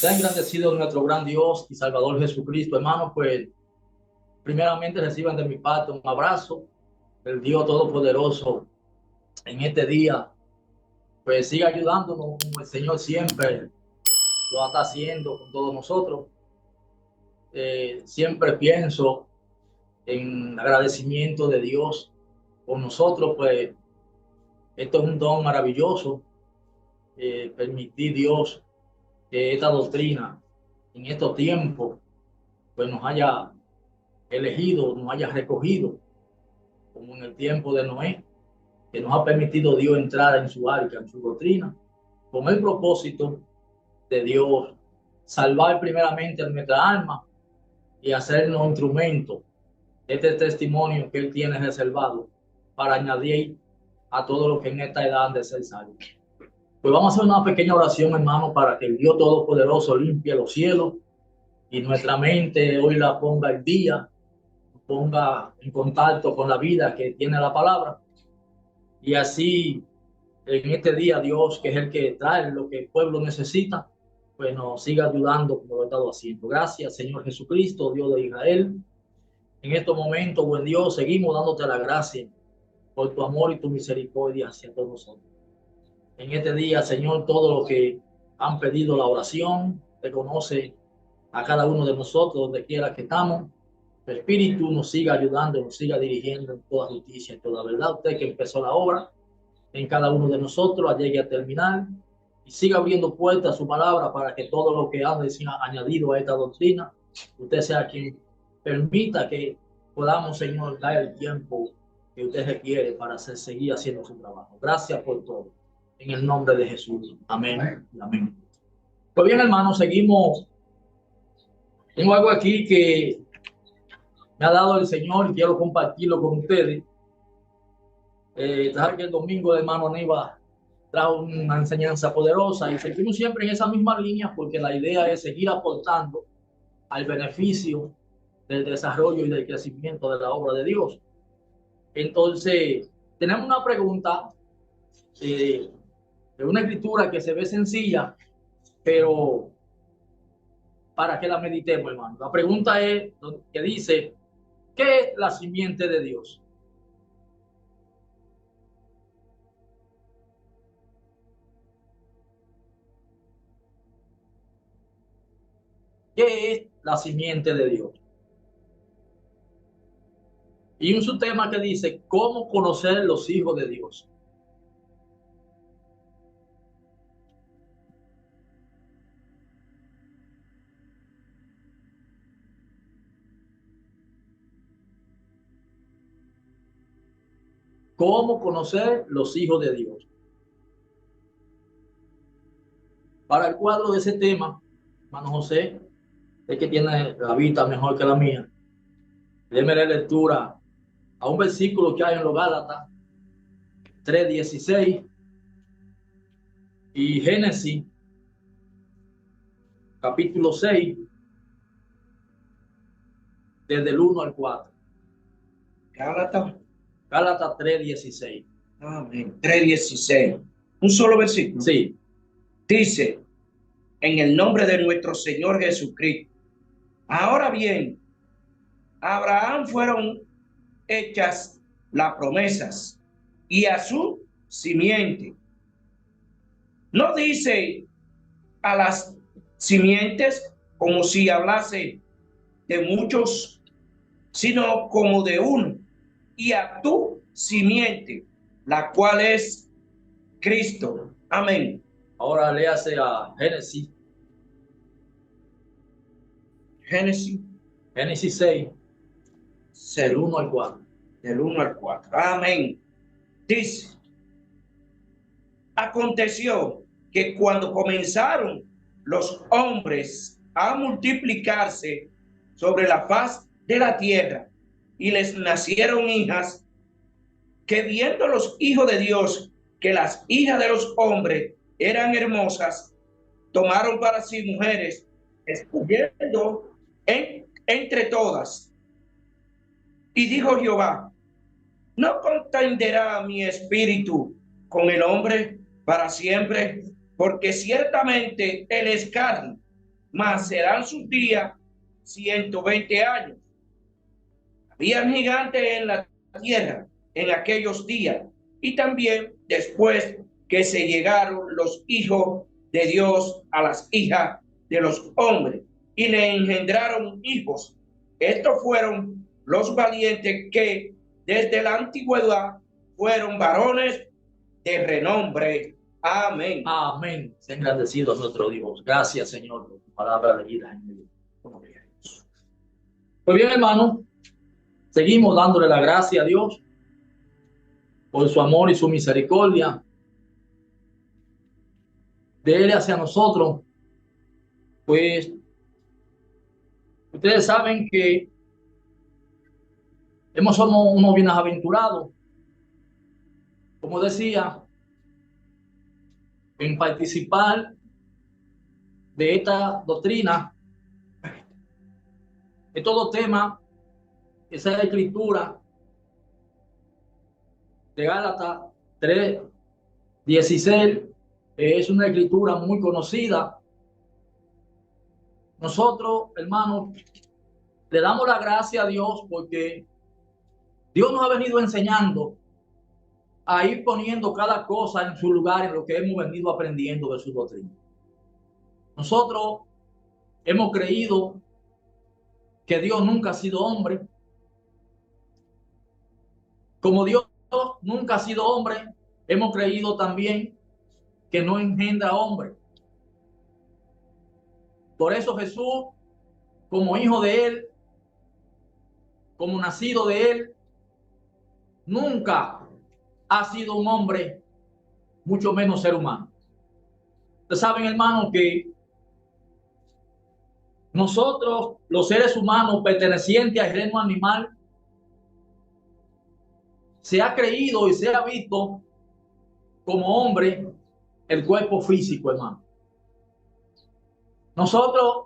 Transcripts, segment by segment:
Sea engrandecido nuestro gran Dios y Salvador Jesucristo. Hermanos, pues primeramente reciban de mi parte un abrazo del Dios Todopoderoso en este día. Pues siga ayudándonos, como el Señor siempre lo está haciendo con todos nosotros. Siempre pienso en agradecimiento de Dios con nosotros, pues esto es un don maravilloso. Permitir Dios que esta doctrina en estos tiempos pues nos haya elegido, nos haya recogido, como en el tiempo de Noé, que nos ha permitido Dios entrar en su arca, en su doctrina, con el propósito de Dios salvar primeramente a nuestra alma y hacernos instrumentos de este testimonio que Él tiene reservado para añadir a todo lo que en esta edad han de ser salvos. Pues vamos a hacer una pequeña oración, hermano, para que el Dios Todopoderoso limpie los cielos y nuestra mente hoy la ponga al día, ponga en contacto con la vida que tiene la palabra. Y así, en este día, Dios, que es el que trae lo que el pueblo necesita, pues nos siga ayudando como lo ha estado haciendo. Gracias, Señor Jesucristo, Dios de Israel. En estos momentos, buen Dios, seguimos dándote la gracia por tu amor y tu misericordia hacia todos nosotros. En este día, Señor, todo lo que han pedido la oración, te conoce a cada uno de nosotros, donde quiera que estamos. El Espíritu nos siga ayudando, nos siga dirigiendo en toda justicia y toda verdad. Usted que empezó la obra en cada uno de nosotros, la llegue a terminar y siga abriendo puertas a su palabra para que todo lo que ha añadido a esta doctrina, usted sea quien permita que podamos, Señor, dar el tiempo que usted requiere para seguir haciendo su trabajo. Gracias por todo. En el nombre de Jesús. Amén. Amén. Pues bien, hermanos, seguimos. Tengo algo aquí que me ha dado el Señor y quiero compartirlo con ustedes. Sabes que el domingo el hermano Aníbal trajo una enseñanza poderosa y seguimos siempre en esa misma línea porque la idea es seguir aportando al beneficio del desarrollo y del crecimiento de la obra de Dios. Entonces, tenemos una pregunta de una escritura que se ve sencilla, pero para que la meditemos, hermano. La pregunta es que dice, ¿qué es la simiente de Dios? ¿Qué es la simiente de Dios? Y un subtema que dice, ¿cómo conocer los hijos de Dios? ¿Cómo conocer los hijos de Dios? Para el cuadro de ese tema, hermano José, es que tiene la vista mejor que la mía. Déme la lectura a un versículo que hay en los Gálatas 3:16 y Génesis capítulo 6, desde el 1 al 4. Gálatas. Gálatas 3:16. Amén. 3:16. Un solo versículo. Sí. Dice, en el nombre de nuestro Señor Jesucristo. Ahora bien, a Abraham fueron hechas las promesas y a su simiente. No dice a las simientes como si hablase de muchos, sino como de uno, y a tu simiente, la cual es Cristo. Amén. Ahora léase a Génesis. Génesis. Génesis 6, del 1 al 4. Del 1 al 4. Amén. Dice, aconteció que cuando comenzaron los hombres a multiplicarse sobre la faz de la tierra y les nacieron hijas, que viendo los hijos de Dios que las hijas de los hombres eran hermosas, tomaron para sí mujeres, escogiendo entre todas. Y dijo Jehová, ¿no contenderá mi espíritu con el hombre para siempre? Porque ciertamente él es carne, mas serán sus días 120 años. Había gigantes en la tierra en aquellos días, y también después que se llegaron los hijos de Dios a las hijas de los hombres y le engendraron hijos. Estos fueron los valientes que desde la antigüedad fueron varones de renombre. Amén. Amén. Sea engrandecido a nuestro Dios. Gracias, Señor, por tu palabra de vida en medio. Pues bien, hermano, seguimos dándole la gracia a Dios por su amor y su misericordia de Él hacia nosotros. Pues ustedes saben que somos unos bienaventurados, como decía, en participar de esta doctrina, de todo tema, esa escritura de Gálatas 3:16, es una escritura muy conocida. Nosotros, hermanos, le damos la gracia a Dios porque Dios nos ha venido enseñando a ir poniendo cada cosa en su lugar en lo que hemos venido aprendiendo de su doctrina. Nosotros hemos creído que Dios nunca ha sido hombre. Como Dios nunca ha sido hombre, hemos creído también que no engendra hombre. Por eso Jesús, como hijo de Él, como nacido de Él, nunca ha sido un hombre, mucho menos ser humano. Ustedes saben, hermanos, que nosotros, los seres humanos pertenecientes al reino animal, se ha creído y se ha visto como hombre el cuerpo físico, hermano. Nosotros,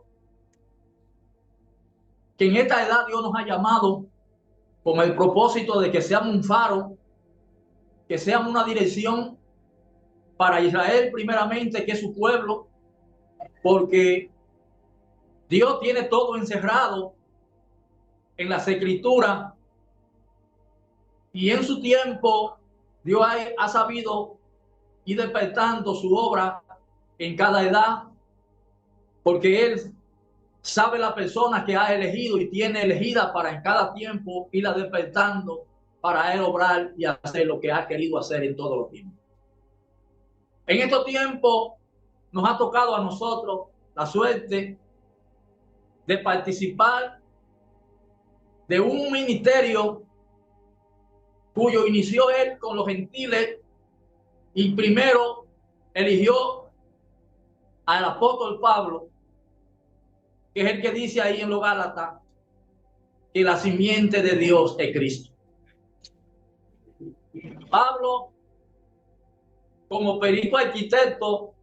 que en esta edad Dios nos ha llamado con el propósito de que seamos un faro, que seamos una dirección para Israel primeramente, que es su pueblo, porque Dios tiene todo encerrado en las escrituras y en su tiempo Dios ha sabido ir despertando su obra en cada edad, porque Él sabe la persona que ha elegido y tiene elegida para en cada tiempo irla despertando para Él obrar y hacer lo que ha querido hacer en todos los tiempos. En estos tiempos nos ha tocado a nosotros la suerte de participar de un ministerio cuyo inició Él con los gentiles y primero eligió al apóstol Pablo, que es el que dice ahí en los Gálatas que la simiente de Dios es Cristo. Pablo, como perito arquitecto,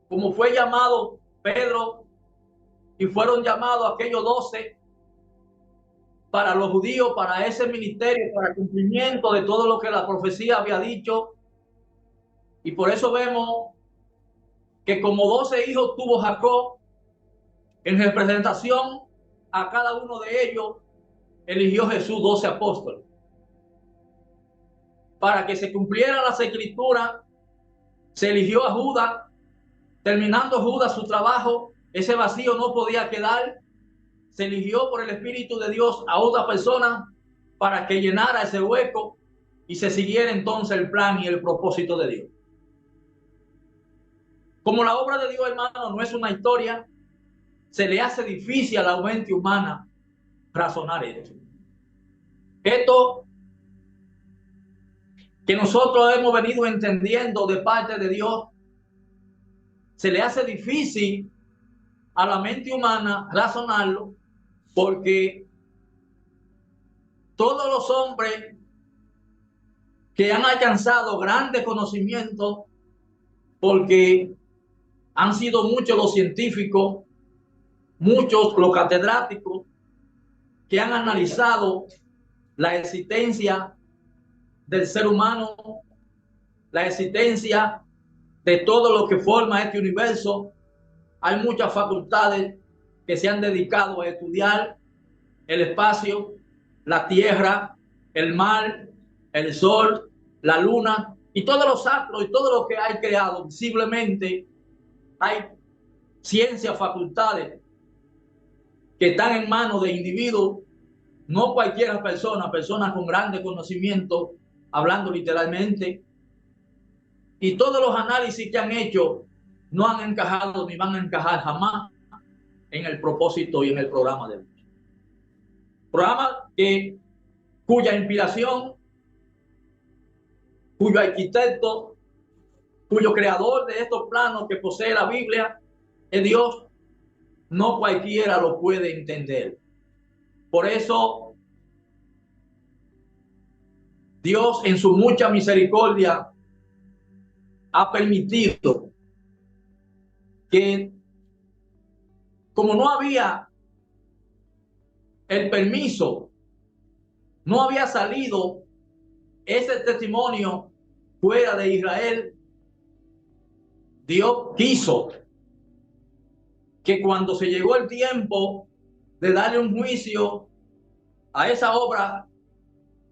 como fue llamado Pedro y fueron llamados aquellos 12 para los judíos, para ese ministerio, para el cumplimiento de todo lo que la profecía había dicho. Y por eso vemos que como 12 hijos tuvo Jacob, en representación a cada uno de ellos eligió Jesús 12 apóstoles. Para que se cumplieran las escrituras, se eligió a Judas. Terminando Judas su trabajo, ese vacío no podía quedar. Se eligió por el Espíritu de Dios a otra persona para que llenara ese hueco y se siguiera entonces el plan y el propósito de Dios. Como la obra de Dios, hermano, no es una historia, se le hace difícil a la mente humana razonar esto. Esto que nosotros hemos venido entendiendo de parte de Dios, se le hace difícil a la mente humana razonarlo, porque todos los hombres que han alcanzado grandes conocimientos, porque han sido muchos los científicos, muchos los catedráticos, que han analizado la existencia del ser humano, la existencia de todo lo que forma este universo, hay muchas facultades que se han dedicado a estudiar el espacio, la tierra, el mar, el sol, la luna y todos los astros y todo lo que hay creado visiblemente. Hay ciencias, facultades que están en manos de individuos, no cualquier persona, personas con grandes conocimientos, hablando literalmente. Y todos los análisis que han hecho no han encajado ni van a encajar jamás en el propósito y en el programa de Dios. Programa cuya inspiración, cuyo arquitecto, cuyo creador de estos planos que posee la Biblia es Dios, no cualquiera lo puede entender. Por eso, Dios en su mucha misericordia ha permitido que, como no había el permiso, no había salido ese testimonio fuera de Israel, Dios quiso que cuando se llegó el tiempo de darle un juicio a esa obra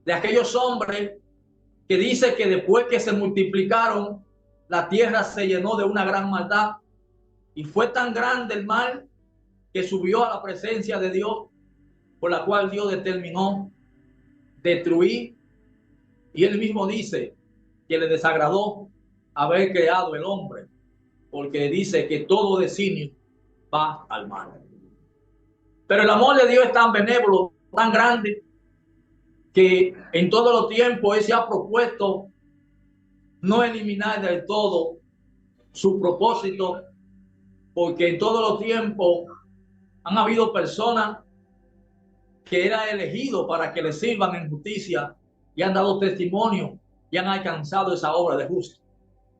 de aquellos hombres, que dice que después que se multiplicaron, la tierra se llenó de una gran maldad y fue tan grande el mal que subió a la presencia de Dios, por la cual Dios determinó destruir. Y él mismo dice que le desagradó haber creado el hombre, porque dice que todo designio va al mal. Pero el amor de Dios es tan benévolo, tan grande, que en todos los tiempos Él se ha propuesto no eliminar del todo su propósito, porque en todos los tiempos han habido personas que eran elegidos para que le sirvan en justicia y han dado testimonio y han alcanzado esa obra de justicia.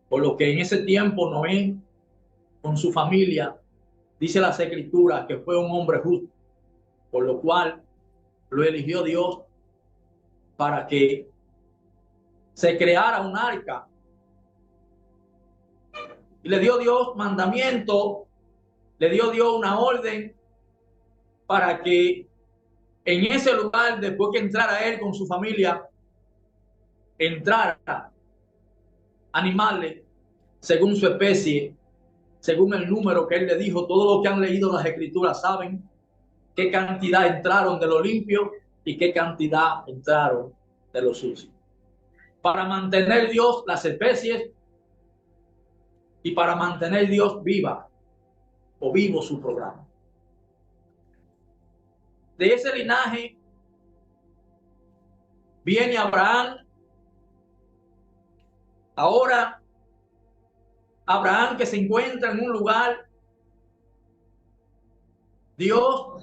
Por lo que en ese tiempo Noé, con su familia, dice las Escrituras que fue un hombre justo, por lo cual lo eligió Dios para que se creara un arca. Y le dio Dios mandamiento, le dio Dios una orden para que en ese lugar, después que entrara él con su familia, entrara animales según su especie, según el número que él le dijo. Todos los que han leído las Escrituras saben qué cantidad entraron de lo limpio y qué cantidad entraron de lo sucio. Para mantener Dios las especies y para mantener Dios viva o vivo su programa. De ese linaje viene Abraham. Ahora, Abraham, que se encuentra en un lugar, Dios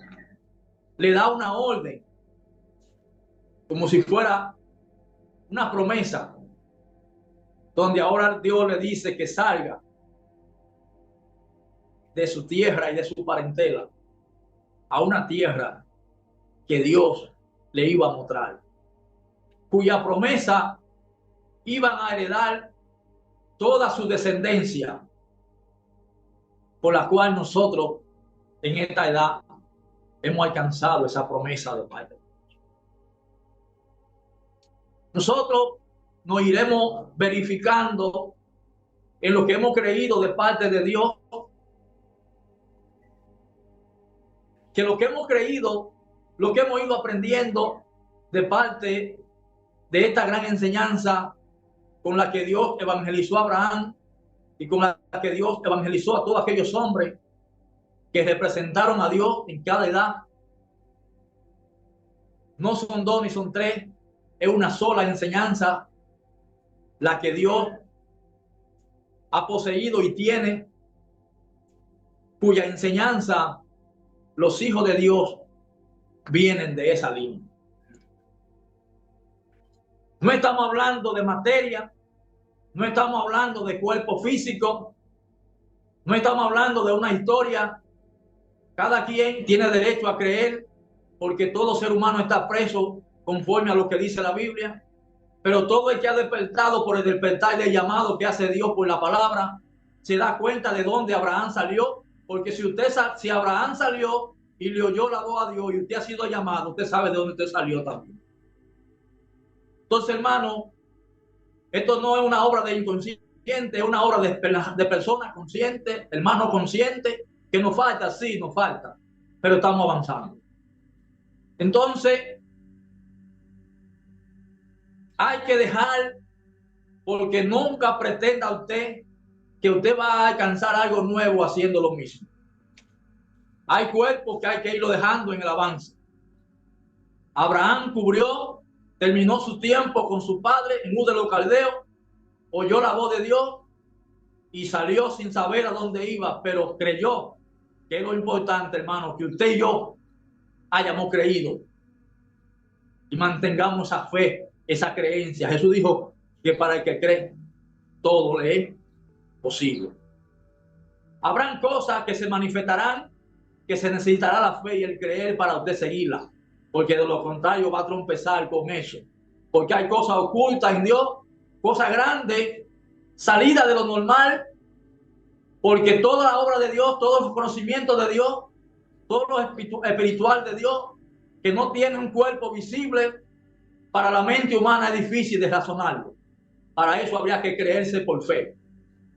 le da una orden, como si fuera una promesa, donde ahora Dios le dice que salga de su tierra y de su parentela a una tierra que Dios le iba a mostrar, cuya promesa iban a heredar toda su descendencia, por la cual nosotros en esta edad hemos alcanzado esa promesa de parte de Dios. Nosotros nos iremos verificando en lo que hemos creído de parte de Dios, que lo que hemos creído, lo que hemos ido aprendiendo de parte de esta gran enseñanza con la que Dios evangelizó a Abraham y con la que Dios evangelizó a todos aquellos hombres que representaron a Dios en cada edad. No son dos ni son tres, es una sola enseñanza la que Dios ha poseído y tiene, cuya enseñanza los hijos de Dios vienen de esa línea. No estamos hablando de materia, no estamos hablando de cuerpo físico, no estamos hablando de una historia. Cada quien tiene derecho a creer, porque todo ser humano está preso conforme a lo que dice la Biblia. Pero todo el que ha despertado por el despertar del llamado que hace Dios por la palabra, se da cuenta de dónde Abraham salió Porque si Abraham salió y le oyó la voz a Dios y usted ha sido llamado, usted sabe de dónde usted salió también. Entonces, hermano, esto no es una obra de inconsciente, es una obra de personas conscientes, hermanos conscientes, que nos falta, sí, nos falta, pero estamos avanzando. Entonces, hay que dejar, porque nunca pretenda usted que usted va a alcanzar algo nuevo haciendo lo mismo. Hay cuerpos que hay que irlo dejando en el avance. Abraham terminó su tiempo con su padre en Ur de los Caldeos, oyó la voz de Dios y salió sin saber a dónde iba, pero creyó, que es lo importante, hermano, que usted y yo hayamos creído y mantengamos esa fe, esa creencia. Jesús dijo que para el que cree, todo le es posible. Habrán cosas que se manifestarán, que se necesitará la fe y el creer para usted seguirla, porque de lo contrario va a tropezar con eso, porque hay cosas ocultas en Dios, cosas grandes, salidas de lo normal, porque toda la obra de Dios, todo el conocimiento de Dios, todo lo espiritual de Dios, que no tiene un cuerpo visible, para la mente humana es difícil de razonarlo. Para eso habría que creerse por fe,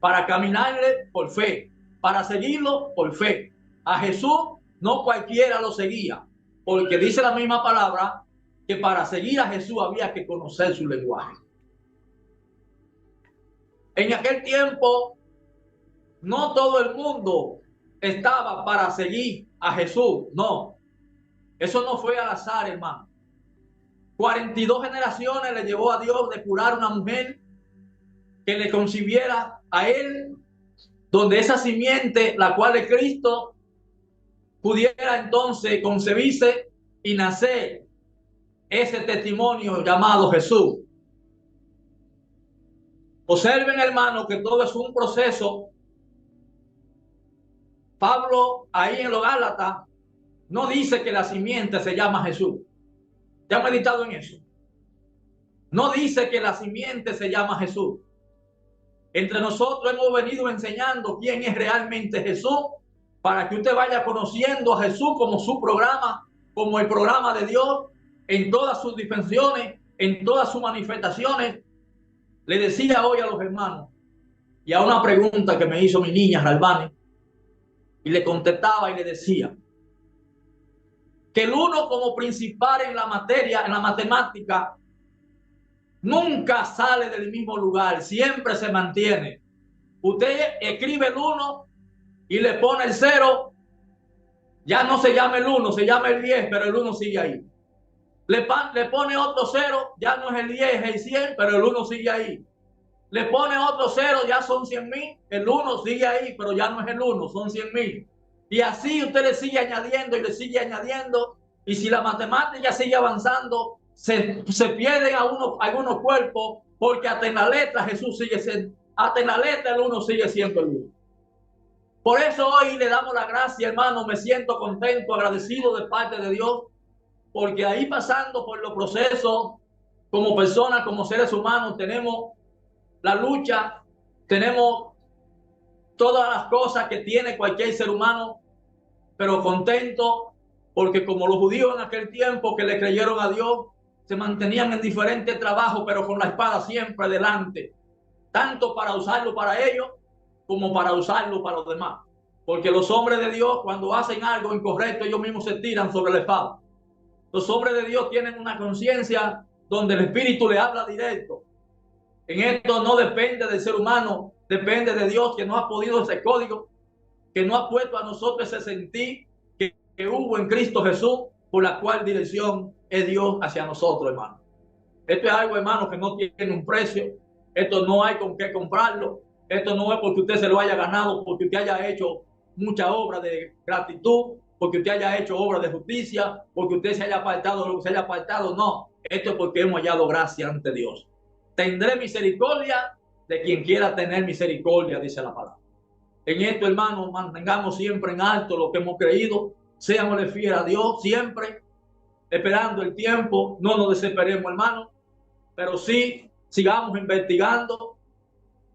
para caminarle por fe, para seguirlo por fe. A Jesús no cualquiera lo seguía, porque dice la misma palabra que para seguir a Jesús había que conocer su lenguaje. En aquel tiempo no todo el mundo estaba para seguir a Jesús, no. Eso no fue al azar, hermano. 42 generaciones le llevó a Dios de curar una mujer que le concibiera a él, donde esa simiente, la cual es Cristo, pudiera entonces concebirse y nacer ese testimonio llamado Jesús. Observen, hermano, que todo es un proceso. Pablo, ahí en los Gálatas, no dice que la simiente se llama Jesús. ¿Ya han meditado en eso? No dice que la simiente se llama Jesús. Entre nosotros hemos venido enseñando quién es realmente Jesús, para que usted vaya conociendo a Jesús como su programa, como el programa de Dios, en todas sus dimensiones, en todas sus manifestaciones. Le decía hoy a los hermanos, y a una pregunta que me hizo mi niña Ralbani, y le contestaba y le decía que el uno como principal en la materia, en la matemática, nunca sale del mismo lugar, siempre se mantiene. Usted escribe el 1 y le pone el 0, ya no se llama el 1, se llama el 10, pero el 1 sigue ahí. Le pone otro 0, ya no es el 10, es el 100, pero el 1 sigue ahí. Le pone otro 0, ya son 100,000, el 1 sigue ahí, pero ya no es el 1, son 100,000. Y así usted le sigue añadiendo y le sigue añadiendo, y si la matemática sigue avanzando, se pierden algunos cuerpos, porque hasta en la letra Jesús sigue siendo, hasta en la letra el 1 sigue siendo el 1. Por eso hoy le damos la gracia, hermano, me siento contento, agradecido de parte de Dios, porque ahí pasando por los procesos, como personas, como seres humanos, tenemos la lucha, tenemos todas las cosas que tiene cualquier ser humano, pero contento, porque como los judíos en aquel tiempo que le creyeron a Dios, se mantenían en diferentes trabajos, pero con la espada siempre delante, tanto para usarlo para ellos, como para usarlo para los demás. Porque los hombres de Dios, cuando hacen algo incorrecto, ellos mismos se tiran sobre la espada. Los hombres de Dios tienen una conciencia donde el Espíritu le habla directo. En esto no depende del ser humano, depende de Dios, que no ha podido ese código, que no ha puesto a nosotros ese sentir que hubo en Cristo Jesús, por la cual dirección es Dios hacia nosotros, hermano. Esto es algo, hermano, que no tiene un precio. Esto no hay con qué comprarlo. Esto no es porque usted se lo haya ganado, porque usted haya hecho mucha obra de gratitud, porque usted haya hecho obra de justicia, porque usted se haya apartado de lo que se haya apartado. No, esto es porque hemos hallado gracia ante Dios. Tendré misericordia de quien quiera tener misericordia, dice la palabra. En esto, hermano, mantengamos siempre en alto lo que hemos creído, seamos fieles a Dios siempre, esperando el tiempo, no nos desesperemos, hermano, pero sí sigamos investigando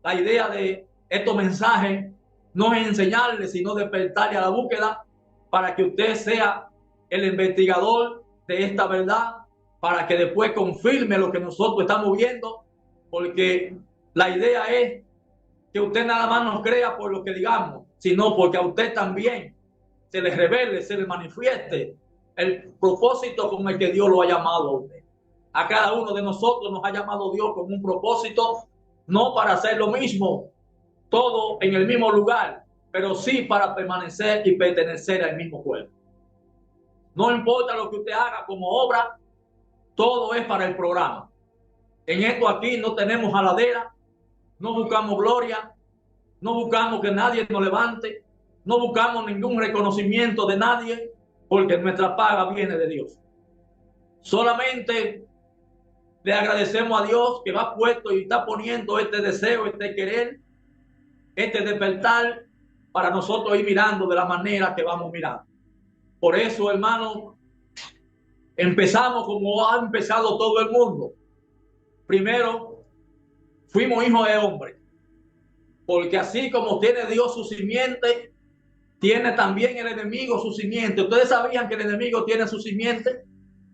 la idea de estos mensajes, no es enseñarle, sino despertarle a la búsqueda para que usted sea el investigador de esta verdad, para que después confirme lo que nosotros estamos viendo, porque la idea es que usted nada más nos crea por lo que digamos, sino porque a usted también se le revele, se le manifieste el propósito con el que Dios lo ha llamado a usted. A cada uno de nosotros nos ha llamado Dios con un propósito, no para hacer lo mismo, todo en el mismo lugar, pero sí para permanecer y pertenecer al mismo cuerpo. No importa lo que usted haga como obra, todo es para el programa. En esto aquí no tenemos jaladera, no buscamos gloria, no buscamos que nadie nos levante, no buscamos ningún reconocimiento de nadie, porque nuestra paga viene de Dios. Solamente le agradecemos a Dios que va puesto y está poniendo este deseo, este querer, este despertar para nosotros ir mirando de la manera que vamos mirando. Por eso, hermano, empezamos como ha empezado todo el mundo. Primero, fuimos hijos de hombre, porque así como tiene Dios su simiente, tiene también el enemigo su simiente. ¿Ustedes sabían que el enemigo tiene su simiente?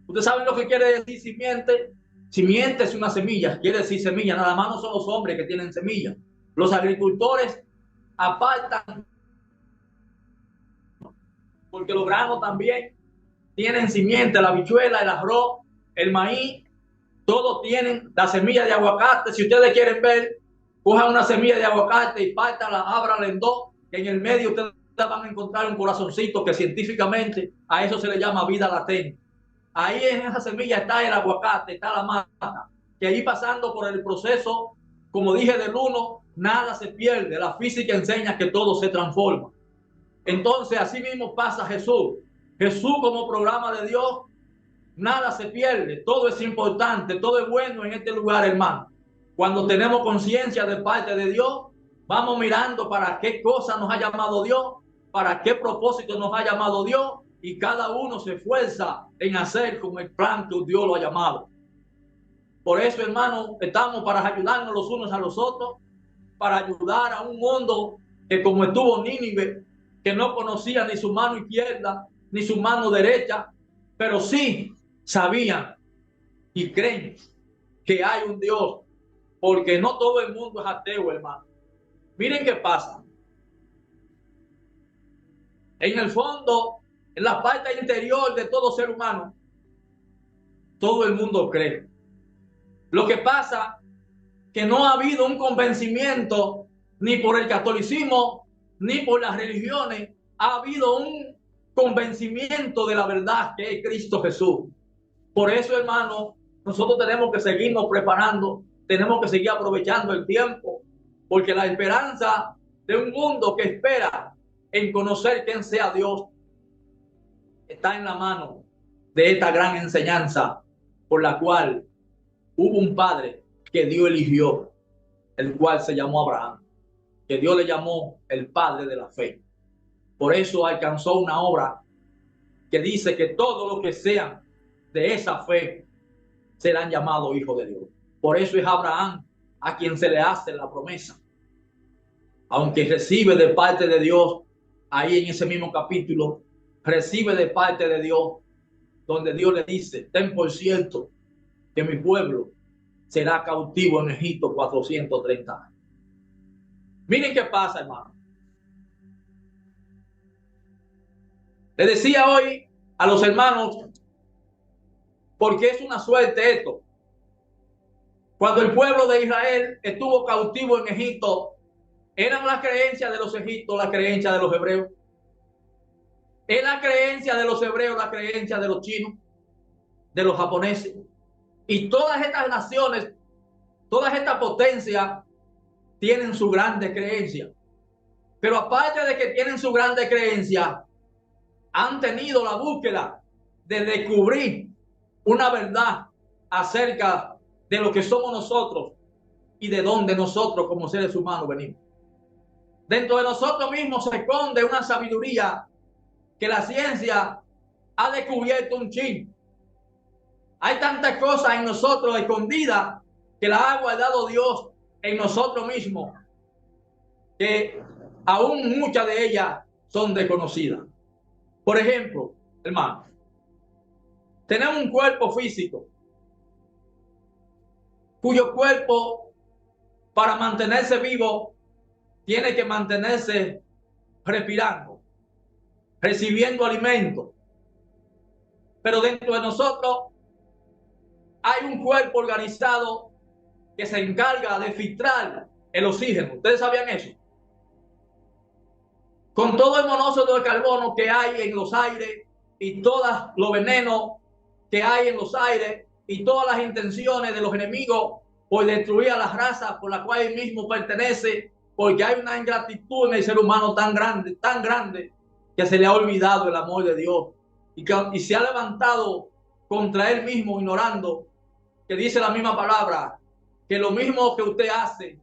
¿Ustedes saben lo que quiere decir simiente? Simiente es una semilla, quiere decir semilla. Nada más no son los hombres que tienen semilla. Los agricultores apartan, porque los granos también tienen simiente. La habichuela, el arroz, el maíz, todos tienen la semilla de aguacate. Si ustedes quieren ver, cojan una semilla de aguacate y pártala, ábrala en dos, que en el medio ustedes van a encontrar un corazoncito que científicamente a eso se le llama vida latente. Ahí en esa semilla está el aguacate, está la mata, que ahí pasando por el proceso, como dije, del uno, nada se pierde. La física enseña que todo se transforma. Entonces, así mismo pasa Jesús. Jesús como programa de Dios, nada se pierde, todo es importante, todo es bueno en este lugar, hermano. Cuando tenemos conciencia de parte de Dios, vamos mirando para qué cosa nos ha llamado Dios, para qué propósito nos ha llamado Dios, y cada uno se esfuerza en hacer con el plan que Dios lo ha llamado. Por eso, hermano, estamos para ayudarnos los unos a los otros, para ayudar a un mundo que como estuvo Nínive, que no conocía ni su mano izquierda ni su mano derecha, pero sí sabían y creen que hay un Dios, porque no todo el mundo es ateo, hermano. Miren qué pasa. En el fondo, en la parte interior de todo ser humano, todo el mundo cree. Lo que pasa que no ha habido un convencimiento ni por el catolicismo ni por las religiones. Ha habido un convencimiento de la verdad que es Cristo Jesús. Por eso, hermano, nosotros tenemos que seguirnos preparando, tenemos que seguir aprovechando el tiempo, porque la esperanza de un mundo que espera en conocer quién sea Dios está en la mano de esta gran enseñanza por la cual hubo un padre que Dios eligió, el cual se llamó Abraham, que Dios le llamó el padre de la fe. Por eso alcanzó una obra que dice que todos los que sean de esa fe serán llamados hijos de Dios. Por eso es Abraham a quien se le hace la promesa. Aunque recibe de parte de Dios, ahí en ese mismo capítulo, recibe de parte de Dios, donde Dios le dice: ten por cierto que mi pueblo será cautivo en Egipto 430 años. Miren qué pasa, hermano. Le decía hoy a los hermanos, porque es una suerte esto. Cuando el pueblo de Israel estuvo cautivo en Egipto, ¿eran las creencias de los egipcios las creencias de los hebreos? ¿Es la creencia de los hebreos la creencia de los chinos, de los japoneses? Y todas estas naciones, todas estas potencias tienen su grande creencia. Pero aparte de que tienen su grande creencia, han tenido la búsqueda de descubrir una verdad acerca de lo que somos nosotros y de dónde nosotros como seres humanos venimos. Dentro de nosotros mismos se esconde una sabiduría que la ciencia ha descubierto un chin. Hay tantas cosas en nosotros escondidas que la ha guardado Dios en nosotros mismos, que aún muchas de ellas son desconocidas. Por ejemplo, hermano, tenemos un cuerpo físico, cuyo cuerpo, para mantenerse vivo, tiene que mantenerse respirando, recibiendo alimento. Pero dentro de nosotros hay un cuerpo organizado que se encarga de filtrar el oxígeno. ¿Ustedes sabían eso? Con todo el monóxido de carbono que hay en los aires y todos los venenos que hay en los aires y todas las intenciones de los enemigos por destruir a las razas por la cual él mismo pertenece, porque hay una ingratitud en el ser humano tan grande, que se le ha olvidado el amor de Dios y se ha levantado contra él mismo, ignorando que dice la misma palabra, que lo mismo que usted hace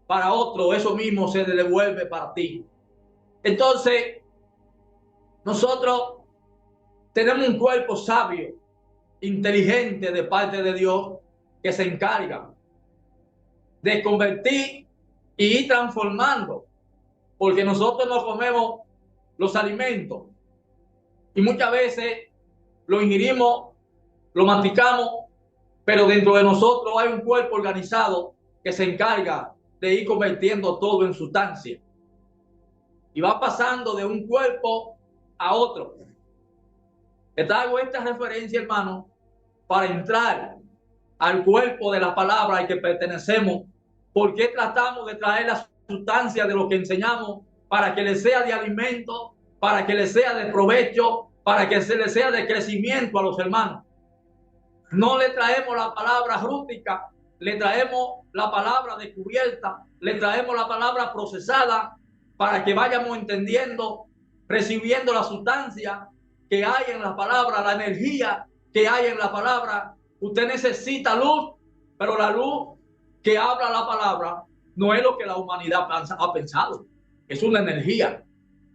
para otro, eso mismo se le devuelve para ti. Entonces, nosotros tenemos un cuerpo sabio, inteligente de parte de Dios, que se encarga de convertir y ir transformando, porque nosotros no comemos los alimentos y muchas veces lo ingerimos, lo masticamos, pero dentro de nosotros hay un cuerpo organizado que se encarga de ir convirtiendo todo en sustancia y va pasando de un cuerpo a otro. Hago esta referencia, hermano, para entrar al cuerpo de la palabra al que pertenecemos, porque tratamos de traer la sustancia de lo que enseñamos para que le sea de alimento, para que le sea de provecho, para que se le sea de crecimiento a los hermanos. No le traemos la palabra rústica, le traemos la palabra descubierta, le traemos la palabra procesada para que vayamos entendiendo, recibiendo la sustancia que hay en la palabra, la energía que hay en la palabra. Usted necesita luz, pero la luz que habla la palabra no es lo que la humanidad ha pensado. Es una energía.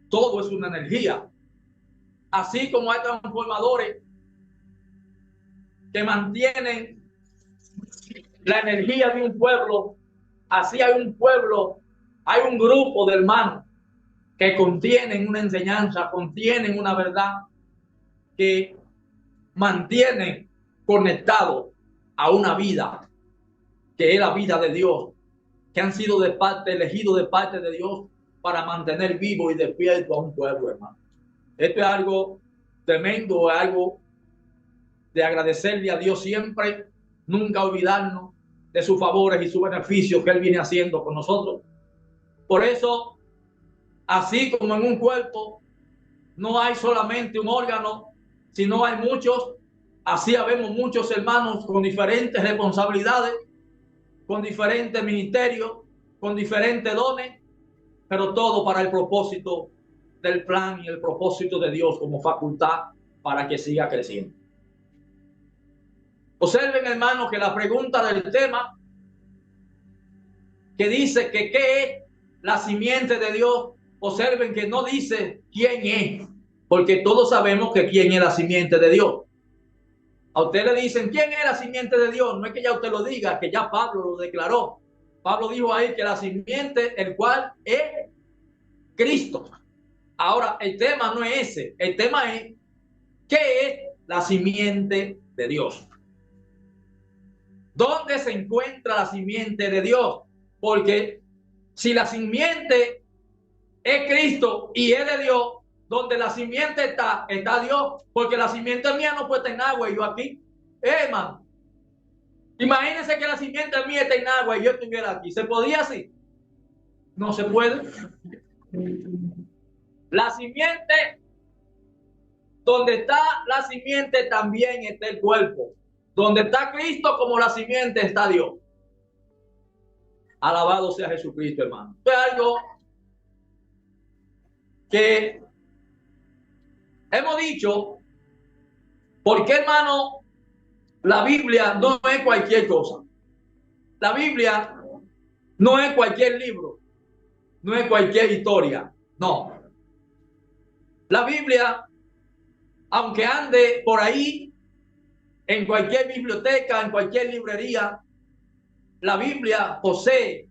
Todo es una energía. Así como hay transformadores que mantienen la energía de un pueblo, así hay un pueblo, hay un grupo de hermanos que contienen una enseñanza, contienen una verdad, que mantienen conectado a una vida que es la vida de Dios, que han sido elegidos de parte de Dios para mantener vivo y despierto a un pueblo, hermano. Esto es algo tremendo, es algo de agradecerle a Dios siempre, nunca olvidarnos de sus favores y sus beneficios que Él viene haciendo con nosotros. Por eso, así como en un cuerpo no hay solamente un órgano, sino hay muchos, así habemos muchos hermanos con diferentes responsabilidades, con diferentes ministerios, con diferentes dones, pero todo para el propósito del plan y el propósito de Dios como facultad para que siga creciendo. Observen, hermanos, que la pregunta del tema que dice que qué es la simiente de Dios, observen que no dice quién es, porque todos sabemos que quién es la simiente de Dios. A usted le dicen quién es la simiente de Dios, no es que ya usted lo diga, que ya Pablo lo declaró. Pablo dijo ahí que la simiente, el cual es Cristo. Ahora, el tema no es ese, el tema es ¿qué es la simiente de Dios? ¿Dónde se encuentra la simiente de Dios? Porque si la simiente es Cristo y es de Dios, donde la simiente está Dios, porque la simiente mía no puede estar en agua y yo aquí. Hermano, imagínense que la simiente mía está en agua y yo estuviera aquí. ¿Se podía así? No se puede. La simiente, donde está la simiente también está el cuerpo. Donde está Cristo como la simiente está Dios. Alabado sea Jesucristo, hermano. Esto es algo que hemos dicho, porque, hermano, la Biblia no es cualquier cosa. La Biblia no es cualquier libro, no es cualquier historia, no. La Biblia, aunque ande por ahí, en cualquier biblioteca, en cualquier librería, la Biblia posee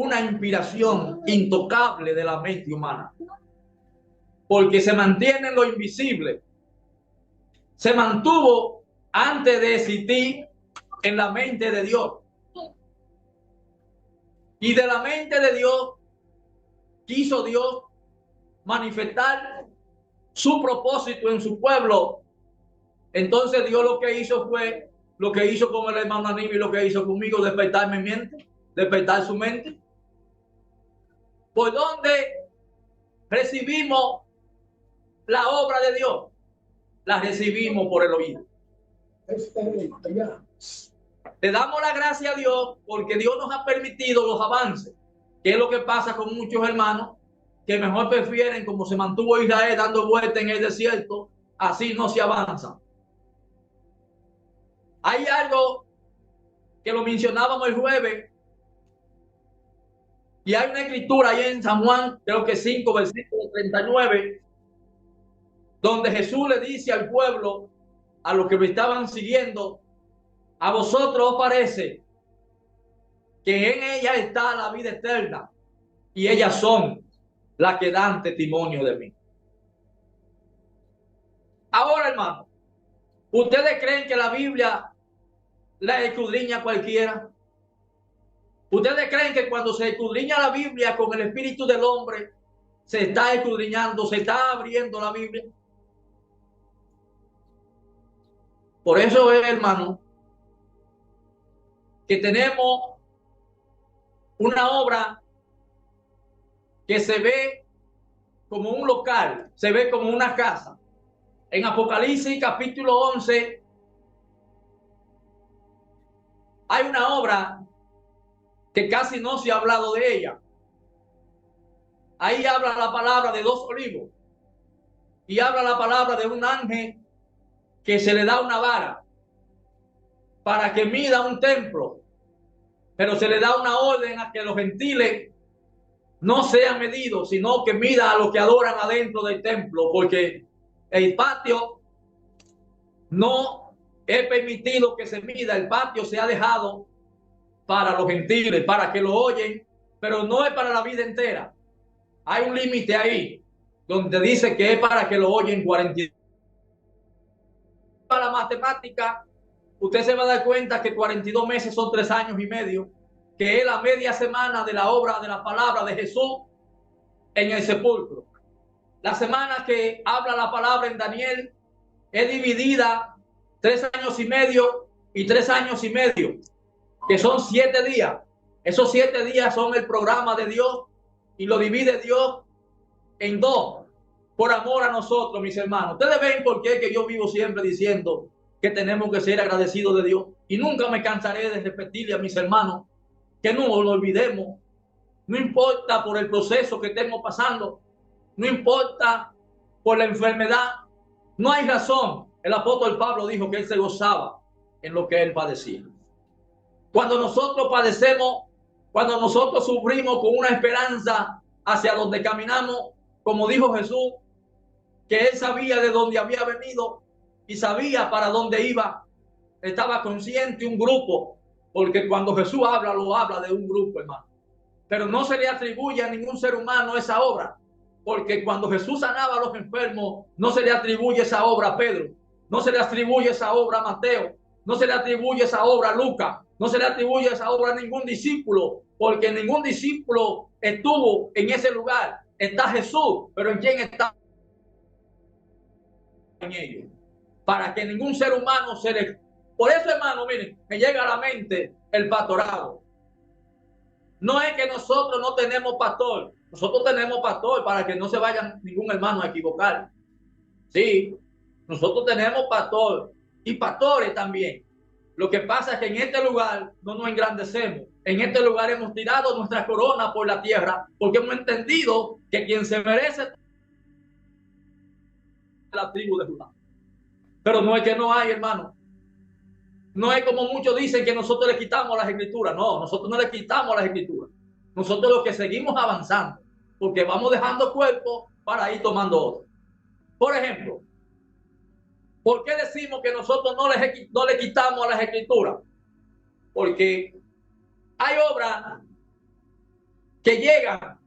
una inspiración intocable de la mente humana, porque se mantiene en lo invisible. Se mantuvo antes de existir en la mente de Dios. Y de la mente de Dios quiso Dios manifestar su propósito en su pueblo. Entonces Dios lo que hizo fue lo que hizo con el hermano Aníbal y lo que hizo conmigo, despertar mi mente, despertar su mente. ¿Por dónde recibimos la obra de Dios? La recibimos por el oído. Le damos la gracia a Dios porque Dios nos ha permitido los avances. ¿Qué es lo que pasa con muchos hermanos que mejor prefieren, como se mantuvo Israel dando vueltas en el desierto, así no se avanza? Hay algo que lo mencionábamos el jueves, y hay una escritura ahí en San Juan, creo que 5, versículo 39, donde Jesús le dice al pueblo, a los que me estaban siguiendo: a vosotros os parece que en ella está la vida eterna, y ellas son las que dan testimonio de mí. Ahora, hermano, ¿ustedes creen que la Biblia la escudriña cualquiera? ¿Ustedes creen que cuando se escudriña la Biblia con el espíritu del hombre, se está escudriñando, se está abriendo la Biblia? Por eso es, hermano, que tenemos una obra que se ve como un local, se ve como una casa. En Apocalipsis capítulo 11 hay una obra que casi no se ha hablado de ella. Ahí habla la palabra de 2 olivos y habla la palabra de un ángel que se le da una vara para que mida un templo, pero se le da una orden a que los gentiles no sean medidos, sino que mida a los que adoran adentro del templo, porque el patio no es permitido que se mida. El patio se ha dejado para los gentiles, para que lo oyen, pero no es para la vida entera. Hay un límite ahí, donde dice que es para que lo oyen 42. Para la matemática, usted se va a dar cuenta que 42 meses son 3 años y medio, que es la media semana de la obra de la palabra de Jesús en el sepulcro. La semana que habla la palabra en Daniel es dividida 3 años y medio y 3 años y medio, que son 7 días. Esos 7 días son el programa de Dios y lo divide Dios en 2 por amor a nosotros, mis hermanos. Ustedes ven por qué que yo vivo siempre diciendo que tenemos que ser agradecidos de Dios, y nunca me cansaré de repetirle a mis hermanos que no lo olvidemos. No importa por el proceso que estemos pasando, no importa por la enfermedad, no hay razón. El apóstol Pablo dijo que él se gozaba en lo que él padecía. Cuando nosotros padecemos, cuando nosotros sufrimos con una esperanza hacia donde caminamos, como dijo Jesús, que él sabía de dónde había venido y sabía para dónde iba, estaba consciente un grupo, porque cuando Jesús habla, lo habla de un grupo, hermano. Pero no se le atribuye a ningún ser humano esa obra, porque cuando Jesús sanaba a los enfermos, no se le atribuye esa obra a Pedro, no se le atribuye esa obra a Mateo, no se le atribuye esa obra a Lucas, no se le atribuye esa obra a ningún discípulo, porque ningún discípulo estuvo en ese lugar. Está Jesús, pero ¿en quién está? En ellos, para que ningún ser humano se le... Por eso, hermano, miren, me llega a la mente el pastorado. No es que nosotros no tenemos pastor, nosotros tenemos pastor para que no se vayan ningún hermano a equivocar. Sí, nosotros tenemos pastor y pastores también. Lo que pasa es que en este lugar no nos engrandecemos. En este lugar hemos tirado nuestra corona por la tierra, porque hemos entendido que quien se merece es la tribu de Judá. Pero no es que no hay, hermano. No es como muchos dicen que nosotros le quitamos las escrituras. No, nosotros no le quitamos las escrituras. Nosotros lo que seguimos avanzando, porque vamos dejando cuerpo para ir tomando otro. Por ejemplo, ¿por qué decimos que nosotros no le quitamos a las escrituras? Porque hay obras que llegan,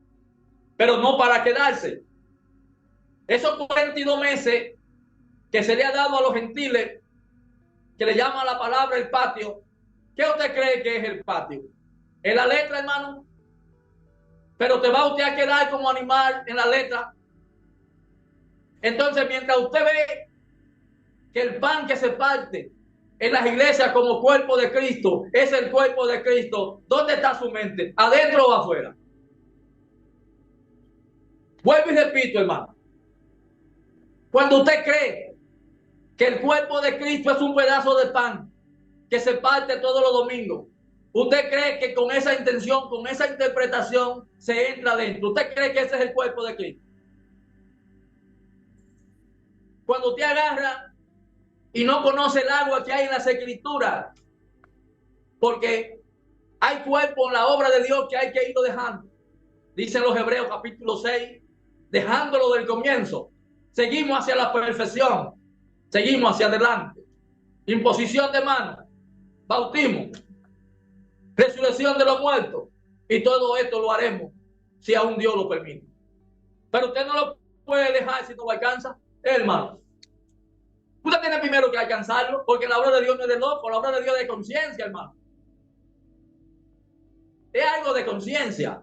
pero no para quedarse. Esos 42 meses que se le ha dado a los gentiles, que le llama la palabra el patio, ¿qué usted cree que es el patio? ¿En la letra, hermano? Pero te va usted a quedar como animal en la letra. Entonces, mientras usted ve que el pan que se parte en las iglesias como cuerpo de Cristo es el cuerpo de Cristo, ¿dónde está su mente? ¿Adentro o afuera? Vuelvo y repito, hermano. Cuando usted cree que el cuerpo de Cristo es un pedazo de pan que se parte todos los domingos, ¿usted cree que con esa intención, con esa interpretación, se entra dentro? ¿Usted cree que ese es el cuerpo de Cristo? Cuando usted agarra y no conoce el agua que hay en las escrituras, porque hay cuerpo en la obra de Dios que hay que irlo dejando. Dicen los Hebreos capítulo 6, dejándolo del comienzo. Seguimos hacia la perfección, seguimos hacia adelante. Imposición de manos, bautismo, resurrección de los muertos, y todo esto lo haremos si aún Dios lo permite. Pero usted no lo puede dejar si no lo alcanza, hermano. Usted tiene primero que alcanzarlo, porque la obra de Dios no es de loco, la obra de Dios es de conciencia, hermano. Es algo de conciencia.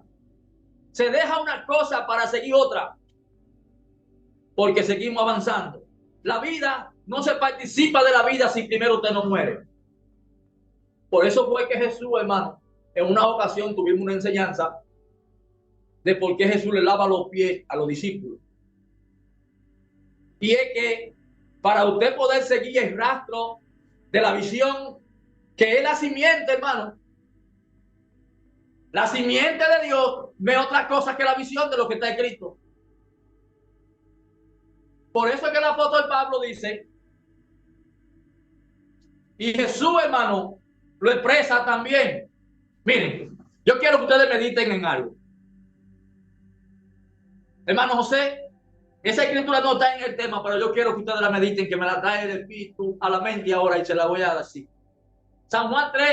Se deja una cosa para seguir otra, porque seguimos avanzando. La vida no se participa de la vida si primero usted no muere. Por eso fue que Jesús, hermano, en una ocasión tuvimos una enseñanza de por qué Jesús le lava los pies a los discípulos. Y es que para usted poder seguir el rastro de la visión, que es la simiente, hermano, la simiente de Dios no es otra cosa que la visión de lo que está escrito. Por eso es que el apóstol Pablo dice, y Jesús, hermano, lo expresa también. Miren, yo quiero que ustedes mediten en algo. Hermano José, esa escritura no está en el tema, pero yo quiero que ustedes la mediten, que me la trae el Espíritu a la mente ahora y se la voy a decir. San Juan 3,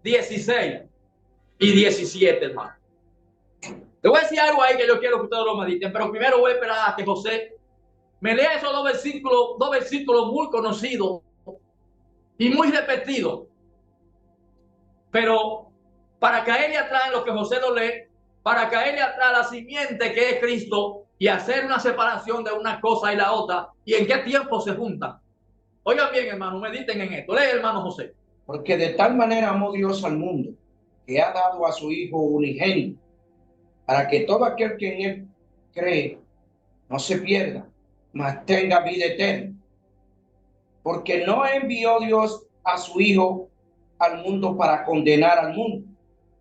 16 y 17, hermano. Le voy a decir algo ahí que yo quiero que ustedes lo mediten, pero primero voy a esperar a que José me lea esos dos versículos muy conocidos y muy repetidos. Pero para caerle atrás en lo que José lo lee, para caerle atrás la simiente que es Cristo y hacer una separación de una cosa y la otra, y en qué tiempo se juntan. Oigan bien, hermano, mediten en esto. Lee, hermano José. Porque de tal manera amó Dios al mundo, que ha dado a su Hijo unigénito, para que todo aquel que en él cree no se pierda, mas tenga vida eterna. Porque no envió Dios a su Hijo al mundo para condenar al mundo,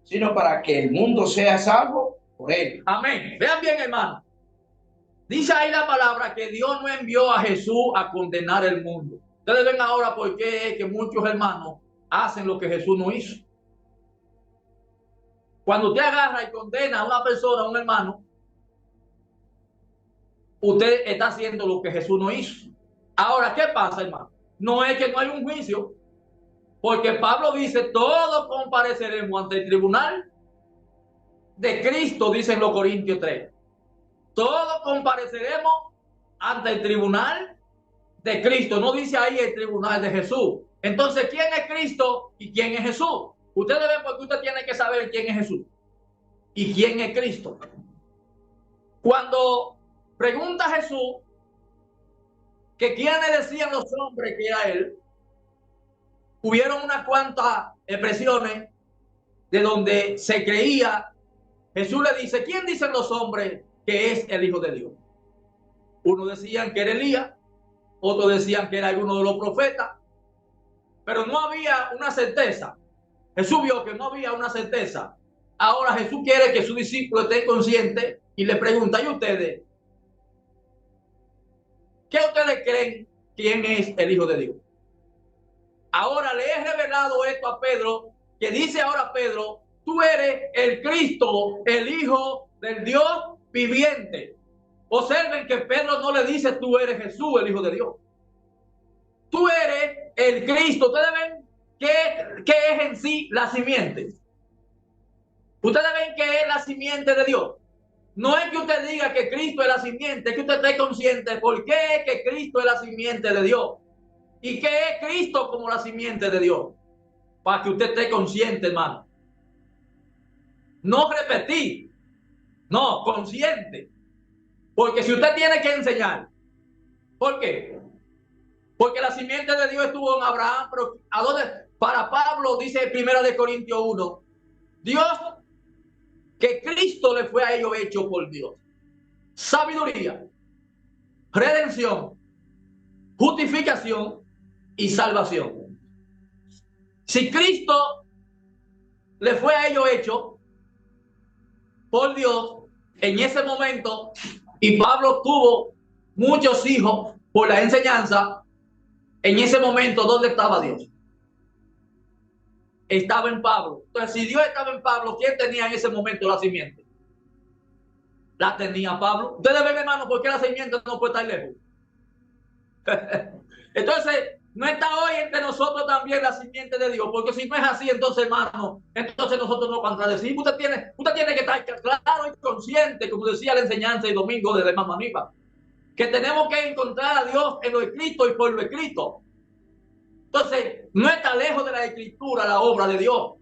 sino para que el mundo sea salvo por él. Amén. Vean bien, hermano. Dice ahí la palabra que Dios no envió a Jesús a condenar el mundo. Ustedes ven ahora por qué es que muchos hermanos hacen lo que Jesús no hizo. Cuando usted agarra y condena a una persona, a un hermano, usted está haciendo lo que Jesús no hizo. Ahora, ¿qué pasa, hermano? No es que no hay un juicio, porque Pablo dice, todos compareceremos ante el tribunal de Cristo, dicen los Corintios 3. Todos compareceremos ante el tribunal de Cristo. No dice ahí el tribunal de Jesús. Entonces, ¿quién es Cristo y quién es Jesús? Ustedes ven porque usted tiene que saber quién es Jesús y quién es Cristo. Cuando pregunta a Jesús que quiénes decían los hombres que era él, hubieron unas cuantas expresiones de donde se creía. Jesús le dice, ¿quién dicen los hombres que es el Hijo de Dios? Unos decían que era Elías, otros decían que era alguno de los profetas, pero no había una certeza. Jesús vio que no había una certeza. Ahora Jesús quiere que sus discípulos estén conscientes y le pregunta, ¿y ustedes? ¿Qué ustedes creen quién es el Hijo de Dios? Ahora le he revelado esto a Pedro, que dice ahora Pedro, tú eres el Cristo, el Hijo del Dios viviente. Observen que Pedro no le dice tú eres Jesús, el Hijo de Dios. Tú eres el Cristo. Ustedes ven qué es en sí la simiente. Ustedes ven que es la simiente de Dios. No es que usted diga que Cristo es la simiente, es que usted esté consciente por qué es que Cristo es la simiente de Dios. ¿Y qué es Cristo como la simiente de Dios? Para que usted esté consciente, hermano. No repetir, no, consciente. Porque si usted tiene que enseñar, ¿por qué? Porque la simiente de Dios estuvo en Abraham, pero ¿a dónde? Para Pablo, dice 1 Corintios 1, Dios, que Cristo le fue a ellos hecho por Dios. Sabiduría, redención, justificación y salvación. Si Cristo le fue a ellos hecho por Dios en ese momento, y Pablo tuvo muchos hijos por la enseñanza, en ese momento, ¿dónde estaba Dios? Estaba en Pablo. Entonces, si Dios estaba en Pablo, ¿quién tenía en ese momento la simiente? La tenía Pablo. Ustedes ven, hermano, ¿por qué la simiente no puede estar lejos? Entonces, no está hoy entre nosotros también la simiente de Dios, porque si no es así, entonces, hermano, entonces nosotros nos contradecimos. Usted tiene que estar claro y consciente, como decía la enseñanza el domingo de hermano Aníbal, que tenemos que encontrar a Dios en lo escrito y por lo escrito. Entonces, no está lejos de la escritura la obra de Dios,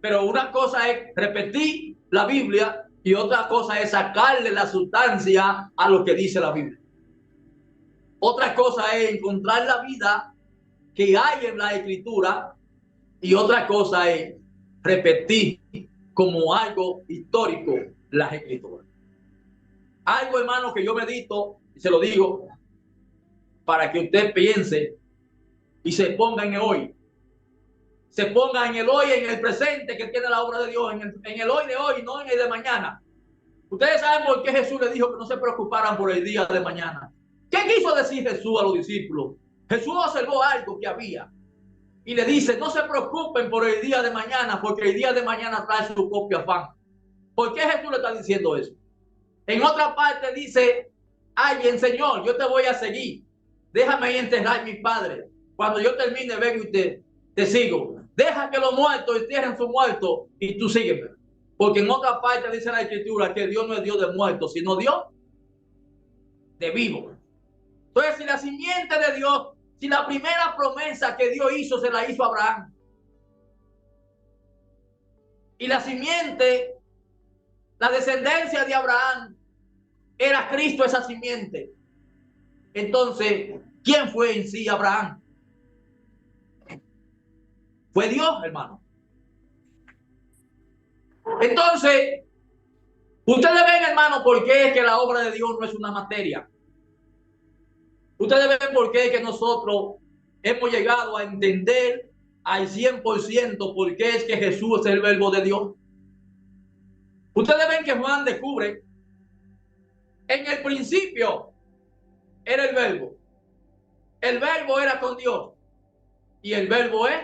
pero una cosa es repetir la Biblia y otra cosa es sacarle la sustancia a lo que dice la Biblia. Otra cosa es encontrar la vida que hay en la escritura y otra cosa es repetir como algo histórico las escrituras. Algo, hermano, que yo medito y se lo digo para que usted piense y se ponga en el hoy. Se ponga en el hoy, en el presente que tiene la obra de Dios, en el hoy de hoy, no en el de mañana. Ustedes saben por qué Jesús le dijo que no se preocuparan por el día de mañana. ¿Qué quiso decir Jesús a los discípulos? Jesús observó algo que había y le dice, no se preocupen por el día de mañana, porque el día de mañana trae su propio afán. ¿Por qué Jesús le está diciendo eso? En otra parte dice, ay, bien, Señor, yo te voy a seguir. Déjame ir a enterrar a mi padre. Cuando yo termine, vengo y te sigo. Deja que los muertos entierren su muerto y tú sígueme. Porque en otra parte dice la escritura que Dios no es Dios de muertos, sino Dios de vivos. Entonces, si la simiente de Dios, si la primera promesa que Dios hizo se la hizo a Abraham, y la simiente, la descendencia de Abraham, era Cristo esa simiente, entonces, ¿quién fue en sí Abraham? Fue Dios, hermano. Entonces, ustedes ven, hermano, por qué es que la obra de Dios no es una materia. Ustedes ven por qué es que nosotros hemos llegado a entender al 100% por qué es que Jesús es el verbo de Dios. Ustedes ven que Juan descubre, en el principio era el verbo. El verbo era con Dios. Y el verbo es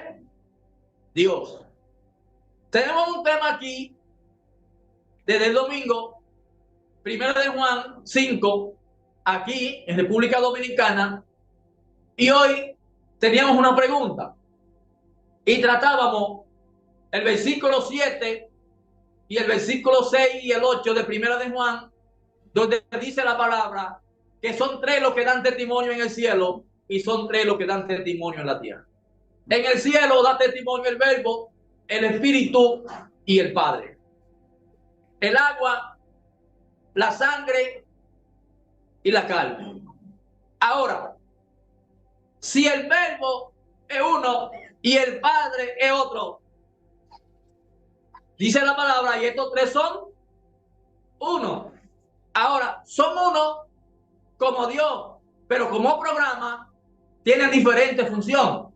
Dios. Tenemos un tema aquí desde el domingo, 1 Juan 5, aquí en República Dominicana, y hoy teníamos una pregunta y tratábamos el versículo 7 y el versículo 6 y el 8 de 1 Juan, donde dice la palabra que son 3 los que dan testimonio en el cielo y son 3 los que dan testimonio en la tierra. En el cielo da testimonio el verbo, el espíritu y el Padre. El agua, la sangre y la carne. Ahora, si el verbo es uno y el Padre es otro, dice la palabra, y estos 3 son uno. Ahora, son uno como Dios, pero como programa tienen diferente función.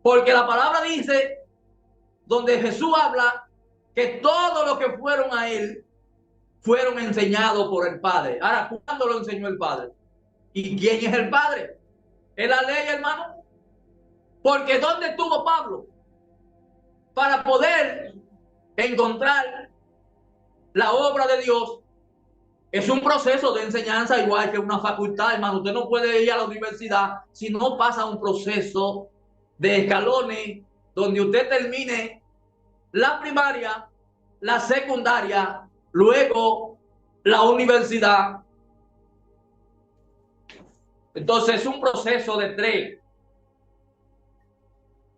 Porque la palabra dice, donde Jesús habla, que todos los que fueron a él fueron enseñados por el Padre. Ahora, ¿cuándo lo enseñó el Padre? ¿Y quién es el Padre? ¿Es la ley, hermano? Porque ¿dónde estuvo Pablo? Para poder encontrar la obra de Dios, es un proceso de enseñanza igual que una facultad, hermano. Usted no puede ir a la universidad si no pasa un proceso de escalones donde usted termine la primaria, la secundaria, luego la universidad. Entonces es un proceso de 3,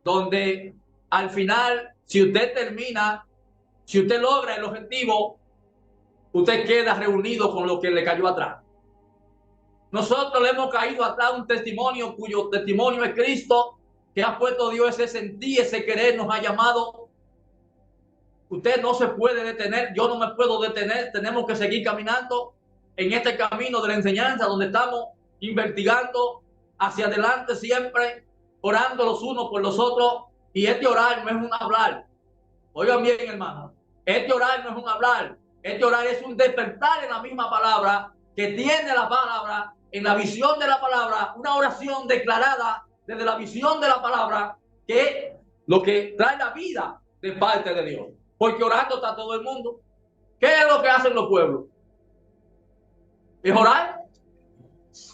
donde al final, si usted termina, si usted logra el objetivo, usted queda reunido con lo que le cayó atrás. Nosotros le hemos caído atrás un testimonio cuyo testimonio es Cristo, que ha puesto Dios ese sentir, ese querer, nos ha llamado. Usted no se puede detener, yo no me puedo detener, tenemos que seguir caminando en este camino de la enseñanza donde estamos investigando hacia adelante siempre, orando los unos por los otros. Y este orar no es un hablar. Oigan bien, hermano, este orar no es un hablar, este orar es un despertar en la misma palabra, que tiene la palabra, en la visión de la palabra, una oración declarada desde la visión de la palabra, que es lo que trae la vida de parte de Dios. Porque orando está todo el mundo. ¿Qué es lo que hacen los pueblos? Es orar.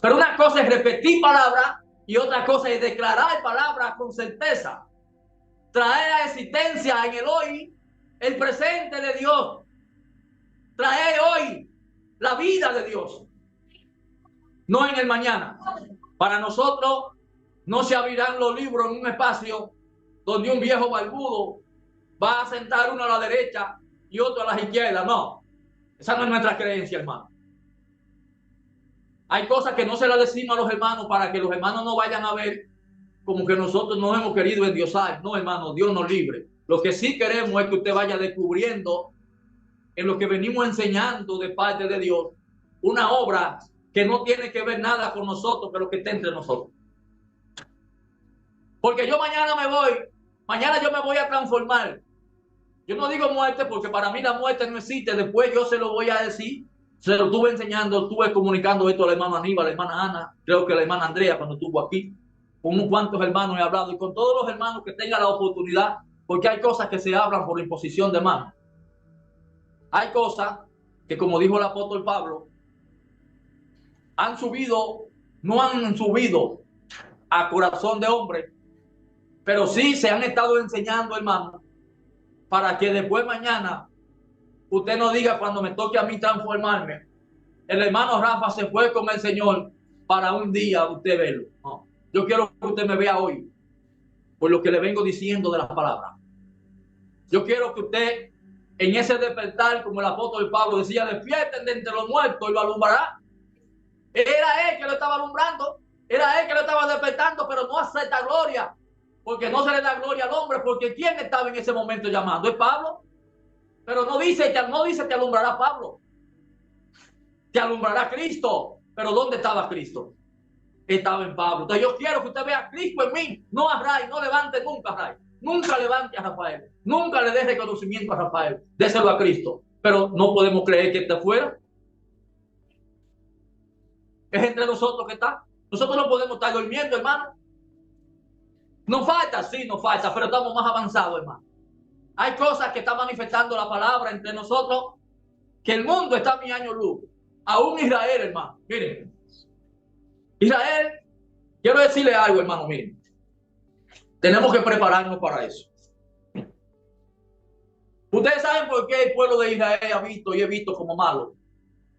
Pero una cosa es repetir palabras y otra cosa es declarar palabras con certeza. Traer a existencia en el hoy el presente de Dios. Traer hoy la vida de Dios. No en el mañana. Para nosotros no se abrirán los libros en un espacio donde un viejo barbudo va a sentar uno a la derecha y otro a la izquierda. No, esa no es nuestra creencia, hermano. Hay cosas que no se las decimos a los hermanos para que los hermanos no vayan a ver como que nosotros nos hemos querido endiosar. No, hermano, Dios nos libre. Lo que sí queremos es que usted vaya descubriendo en lo que venimos enseñando de parte de Dios una obra que no tiene que ver nada con nosotros, pero que está entre nosotros. Porque yo mañana mañana yo me voy a transformar. Yo no digo muerte porque para mí la muerte no existe. Después yo se lo voy a decir. Se lo estuve enseñando, estuve comunicando esto a la hermana Aníbal, a la hermana Ana, creo que a la hermana Andrea cuando estuvo aquí. Con unos cuantos hermanos he hablado y con todos los hermanos que tengan la oportunidad, porque hay cosas que se hablan por imposición de manos. Hay cosas que, como dijo el apóstol Pablo, no han subido a corazón de hombre, pero sí se han estado enseñando, hermano, para que después mañana usted no diga cuando me toque a mí transformarme, el hermano Rafa se fue con el Señor para un día usted verlo. No. Yo quiero que usted me vea hoy por lo que le vengo diciendo de las palabras. Yo quiero que usted en ese despertar, como el apóstol Pablo decía, despierten de entre los muertos y lo alumbrará. Era él que lo estaba alumbrando, era él que lo estaba despertando, pero no acepta gloria, porque no se le da gloria al hombre, porque ¿quién estaba en ese momento llamando? Es Pablo. Pero no dice te alumbrará Pablo, te alumbrará Cristo. Pero ¿dónde estaba Cristo? Estaba en Pablo. Entonces yo quiero que usted vea a Cristo en mí, no a Ray, no levante nunca a Ray, nunca levante a Rafael, nunca le dé reconocimiento a Rafael, déselo a Cristo. Pero no podemos creer que esté fuera. Es entre nosotros que está. Nosotros no podemos estar durmiendo, hermano. Nos falta, sí, nos falta, pero estamos más avanzados, hermano. Hay cosas que están manifestando la palabra entre nosotros, que el mundo está a mi año luz. Aún Israel, hermano. Miren, Israel, quiero decirle algo, hermano, miren. Tenemos que prepararnos para eso. Ustedes saben por qué el pueblo de Israel ha visto y he visto como malo.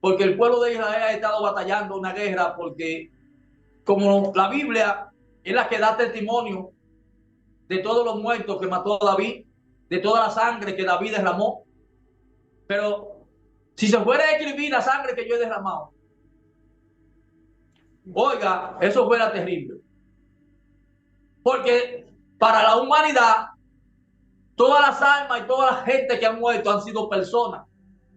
Porque el pueblo de Israel ha estado batallando una guerra, porque como la Biblia es la que da testimonio de todos los muertos que mató David, de toda la sangre que David derramó. Pero si se fuera a escribir la sangre que yo he derramado, oiga, eso fuera terrible. Porque para la humanidad, todas las almas y toda la gente que han muerto han sido personas.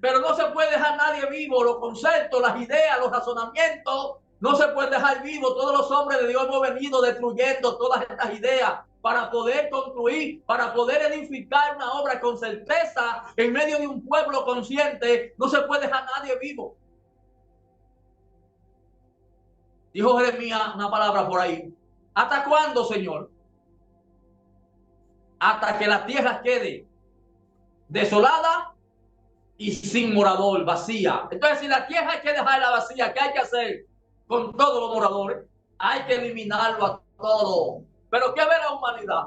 Pero no se puede dejar nadie vivo. Los conceptos, las ideas, los razonamientos, no se puede dejar vivo. Todos los hombres de Dios hemos venido destruyendo todas estas ideas para poder construir, para poder edificar una obra con certeza en medio de un pueblo consciente. No se puede dejar nadie vivo. Dijo Jeremías una palabra por ahí. ¿Hasta cuándo, Señor? Hasta que la tierra quede desolada y sin morador, vacía. Entonces, si la tierra hay que dejarla vacía, ¿qué hay que hacer con todos los moradores? Hay que eliminarlo a todo. Pero ¿qué ve la humanidad?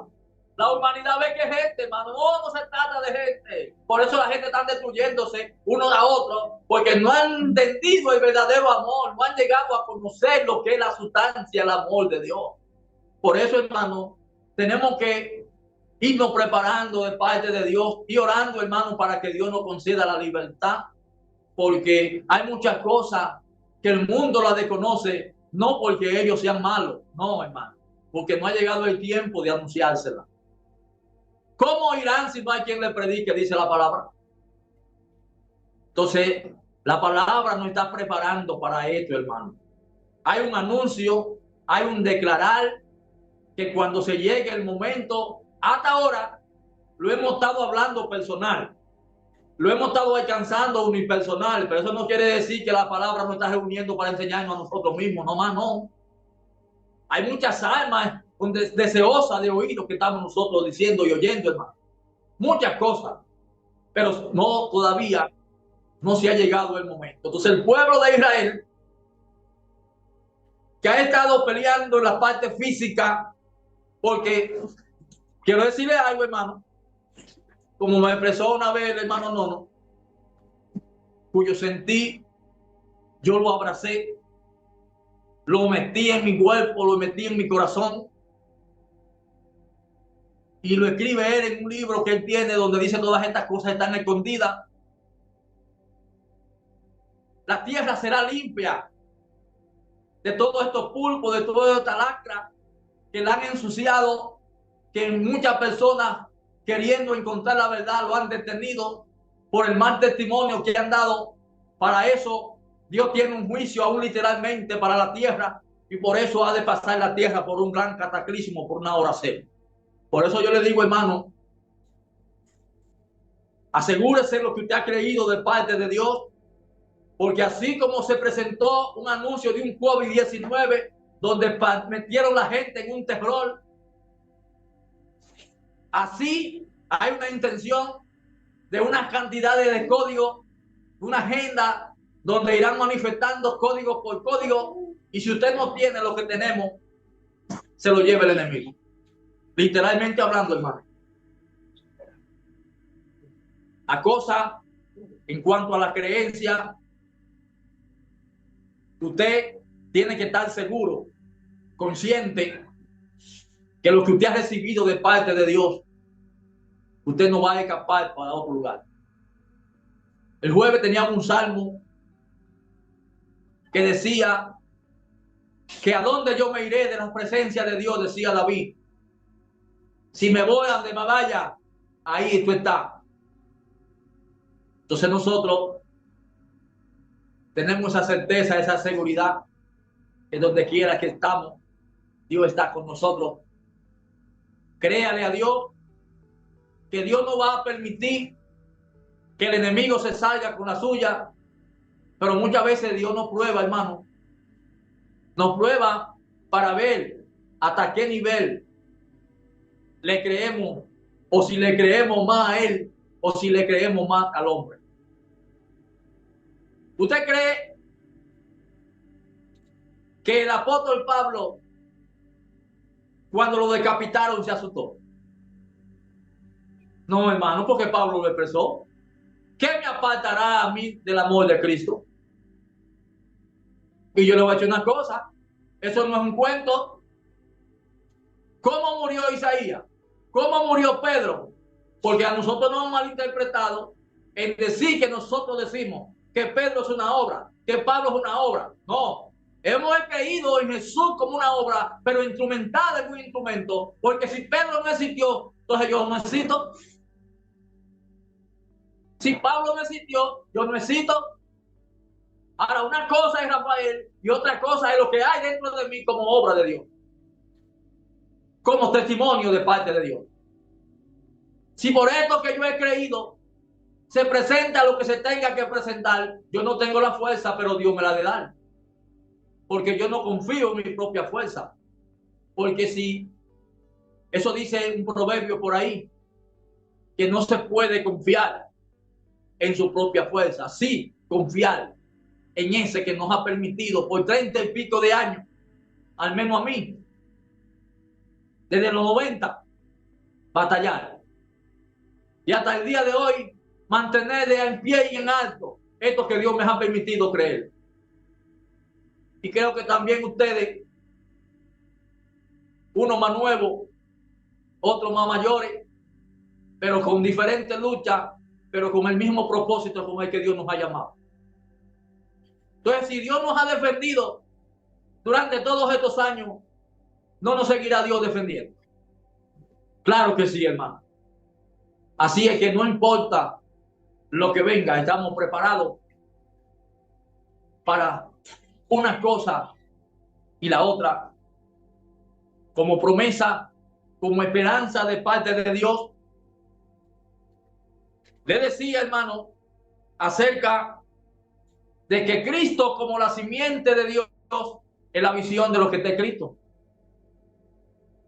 La humanidad ve que gente, hermano. No se trata de gente. Por eso la gente está destruyéndose uno a otro, porque no han entendido el verdadero amor, no han llegado a conocer lo que es la sustancia, el amor de Dios. Por eso, hermano, tenemos que irnos preparando de parte de Dios y orando, hermano, para que Dios nos conceda la libertad, porque hay muchas cosas que el mundo las desconoce, no porque ellos sean malos, no, hermano, porque no ha llegado el tiempo de anunciársela. ¿Cómo irán si no hay quien le predique? Dice la palabra. Entonces, la palabra nos está preparando para esto, hermano. Hay un anuncio, hay un declarar que cuando se llegue el momento, hasta ahora, lo hemos estado hablando personal, lo hemos estado alcanzando unipersonal, pero eso no quiere decir que la palabra nos está reuniendo para enseñarnos a nosotros mismos, no más, no. Hay muchas almas deseosas de oír lo que estamos nosotros diciendo y oyendo, hermano. Muchas cosas, pero no, todavía no se ha llegado el momento. Entonces el pueblo de Israel, que ha estado peleando en la parte física, porque quiero decirle algo, hermano, como me expresó una vez el hermano Nono, cuyo sentí, yo lo abracé, lo metí en mi cuerpo, lo metí en mi corazón, y lo escribe él en un libro que él tiene donde dice todas estas cosas están escondidas. La tierra será limpia de todos estos pulpos, de toda esta lacra que la han ensuciado, que muchas personas queriendo encontrar la verdad lo han detenido por el mal testimonio que han dado. Para eso Dios tiene un juicio aún literalmente para la tierra, y por eso ha de pasar la tierra por un gran cataclismo, por una hora cero. Por eso yo le digo, hermano, asegúrese lo que usted ha creído de parte de Dios, porque así como se presentó un anuncio de un COVID-19 donde metieron la gente en un terror, así hay una intención de unas cantidades de códigos, una agenda donde irán manifestando código por código, y si usted no tiene lo que tenemos, se lo lleva el enemigo. Literalmente hablando, hermano. A cosa en cuanto a la creencia, usted tiene que estar seguro, consciente, que lo que usted ha recibido de parte de Dios, usted no va a escapar para otro lugar. El jueves teníamos un salmo que decía que a dónde yo me iré de la presencia de Dios, decía David. Si me voy a donde me vaya, ahí tú estás. Entonces nosotros tenemos esa certeza, esa seguridad, que donde quiera que estamos, Dios está con nosotros. Créale a Dios que Dios no va a permitir que el enemigo se salga con la suya, pero muchas veces Dios nos prueba, hermano. Nos prueba para ver hasta qué nivel le creemos, o si le creemos más a Él, o si le creemos más al hombre. ¿Usted cree que el apóstol Pablo, cuando lo decapitaron, se asustó? No, hermano, porque Pablo lo expresó. ¿Qué me apartará a mí del amor de Cristo? Y yo le voy a decir una cosa, eso no es un cuento. ¿Cómo murió Isaías? ¿Cómo murió Pedro? Porque a nosotros nos han malinterpretado en decir que nosotros decimos que Pedro es una obra, que Pablo es una obra. No, hemos creído en Jesús como una obra, pero instrumentada en un instrumento, porque si Pedro no existió, entonces yo no existo. Si Pablo no existió, yo no existo. Ahora, una cosa es Rafael y otra cosa es lo que hay dentro de mí como obra de Dios, como testimonio de parte de Dios. Si por esto que yo he creído se presenta lo que se tenga que presentar, yo no tengo la fuerza, pero Dios me la de dar. Porque yo no confío en mi propia fuerza. Porque si, eso dice un proverbio por ahí, que no se puede confiar en su propia fuerza. Sí, confiar en ese que nos ha permitido por 30 y pico de años, al menos a mí, desde los 90, batallar. Y hasta el día de hoy mantener en pie y en alto esto que Dios me ha permitido creer. Y creo que también ustedes, uno más nuevo, otros más mayores, pero con diferentes luchas, pero con el mismo propósito con el que Dios nos ha llamado. Entonces, si Dios nos ha defendido durante todos estos años, ¿no nos seguirá Dios defendiendo? Claro que sí, hermano. Así es que no importa lo que venga, estamos preparados para una cosa y la otra, como promesa, como esperanza de parte de Dios. Le decía, hermano, acerca de que Cristo, como la simiente de Dios, es la visión de lo que está escrito.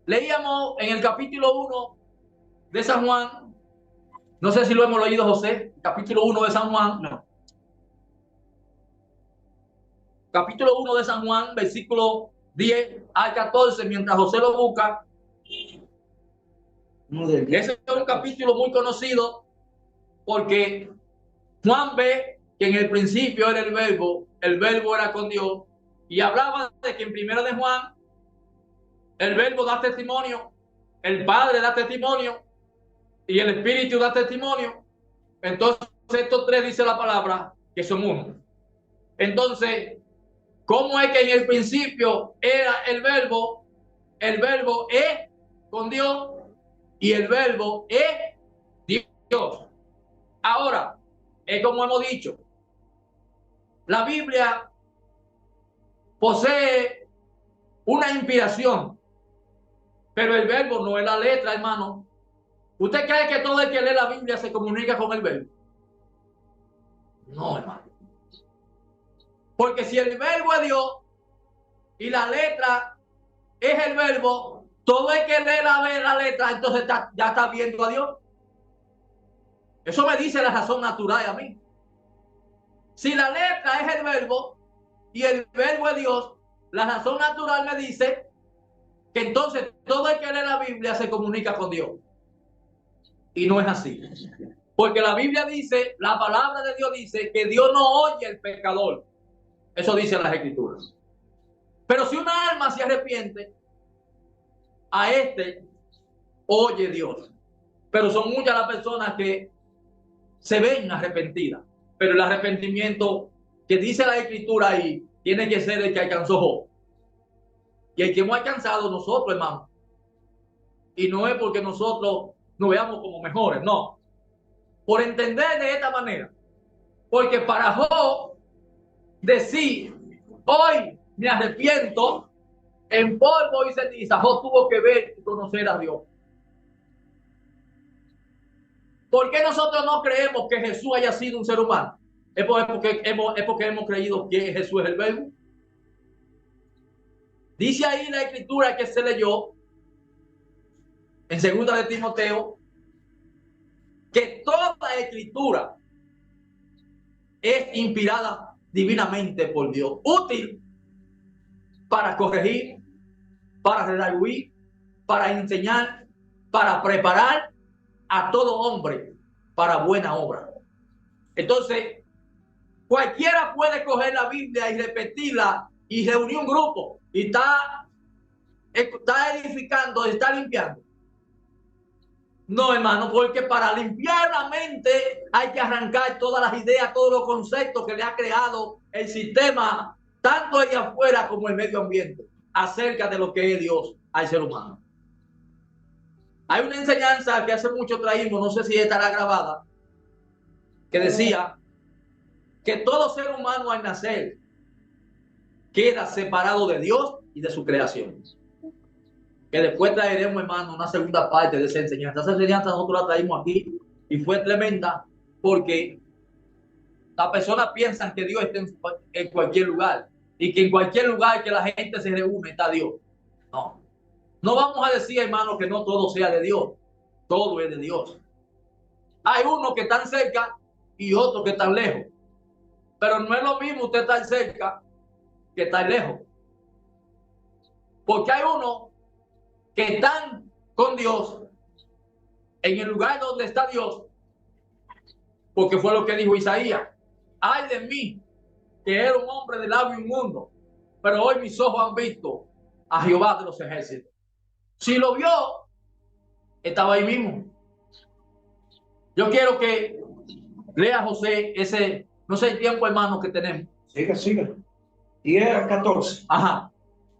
Leíamos en el capítulo 1 de San Juan, no sé si lo hemos leído, José, capítulo 1 de San Juan, no. Capítulo 1 de San Juan, versículo 10 al 14, mientras José lo busca. Ese es un capítulo muy conocido porque Juan ve que en el principio era el verbo era con Dios, y hablaba de que en primero de Juan el verbo da testimonio, el Padre da testimonio y el Espíritu da testimonio. Entonces estos tres, dice la palabra, que son uno. Entonces, ¿cómo es que en el principio era el verbo? El verbo es con Dios y el verbo es Dios. Ahora, es como hemos dicho, la Biblia posee una inspiración, pero el verbo no es la letra, hermano. ¿Usted cree que todo el que lee la Biblia se comunica con el verbo? No, hermano. Porque si el verbo es Dios y la letra es el verbo, todo el que lee la letra, entonces ya está viendo a Dios. Eso me dice la razón natural a mí. Si la letra es el verbo y el verbo es Dios, la razón natural me dice que entonces todo el que lee la Biblia se comunica con Dios. Y no es así. Porque la Biblia dice, la palabra de Dios dice que Dios no oye al pecador. Eso dicen las Escrituras. Pero si una alma se arrepiente, a este oye Dios. Pero son muchas las personas que se ven arrepentidas. Pero el arrepentimiento que dice la Escritura ahí tiene que ser el que alcanzó Job. Y el que hemos alcanzado nosotros, hermano. Y no es porque nosotros nos veamos como mejores, no. Por entender de esta manera. Porque para Job decir, hoy me arrepiento, en polvo y ceniza, Job tuvo que ver y conocer a Dios. ¿Por qué nosotros no creemos que Jesús haya sido un ser humano? Es porque hemos creído que Jesús es el verbo. Dice ahí la Escritura que se leyó en 2 de Timoteo que toda Escritura es inspirada divinamente por Dios, útil para corregir, para redarguir, para enseñar, para preparar a todo hombre para buena obra. Entonces, cualquiera puede coger la Biblia y repetirla y reunir un grupo y está edificando, está limpiando. No, hermano, porque para limpiar la mente hay que arrancar todas las ideas, todos los conceptos que le ha creado el sistema, tanto allá afuera como el medio ambiente, acerca de lo que es Dios al ser humano. Hay una enseñanza que hace mucho traímos, no sé si estará grabada, que decía que todo ser humano al nacer queda separado de Dios y de su creación. Que después traeremos, hermano, una segunda parte de esa enseñanza. Esa enseñanza nosotros la traímos aquí y fue tremenda porque las personas piensan que Dios está en cualquier lugar y que en cualquier lugar que la gente se reúne está Dios. No. No vamos a decir, hermano, que no todo sea de Dios. Todo es de Dios. Hay unos que están cerca y otros que están lejos. Pero no es lo mismo usted estar cerca que estar lejos. Porque hay unos que están con Dios en el lugar donde está Dios porque fue lo que dijo Isaías. Ay de mí, que era un hombre de labio inmundo, pero hoy mis ojos han visto a Jehová de los ejércitos. Si lo vio, estaba ahí mismo. Yo quiero que lea José ese, no sé el tiempo, hermano, que tenemos. Siga, siga. 10 a 14. Ajá.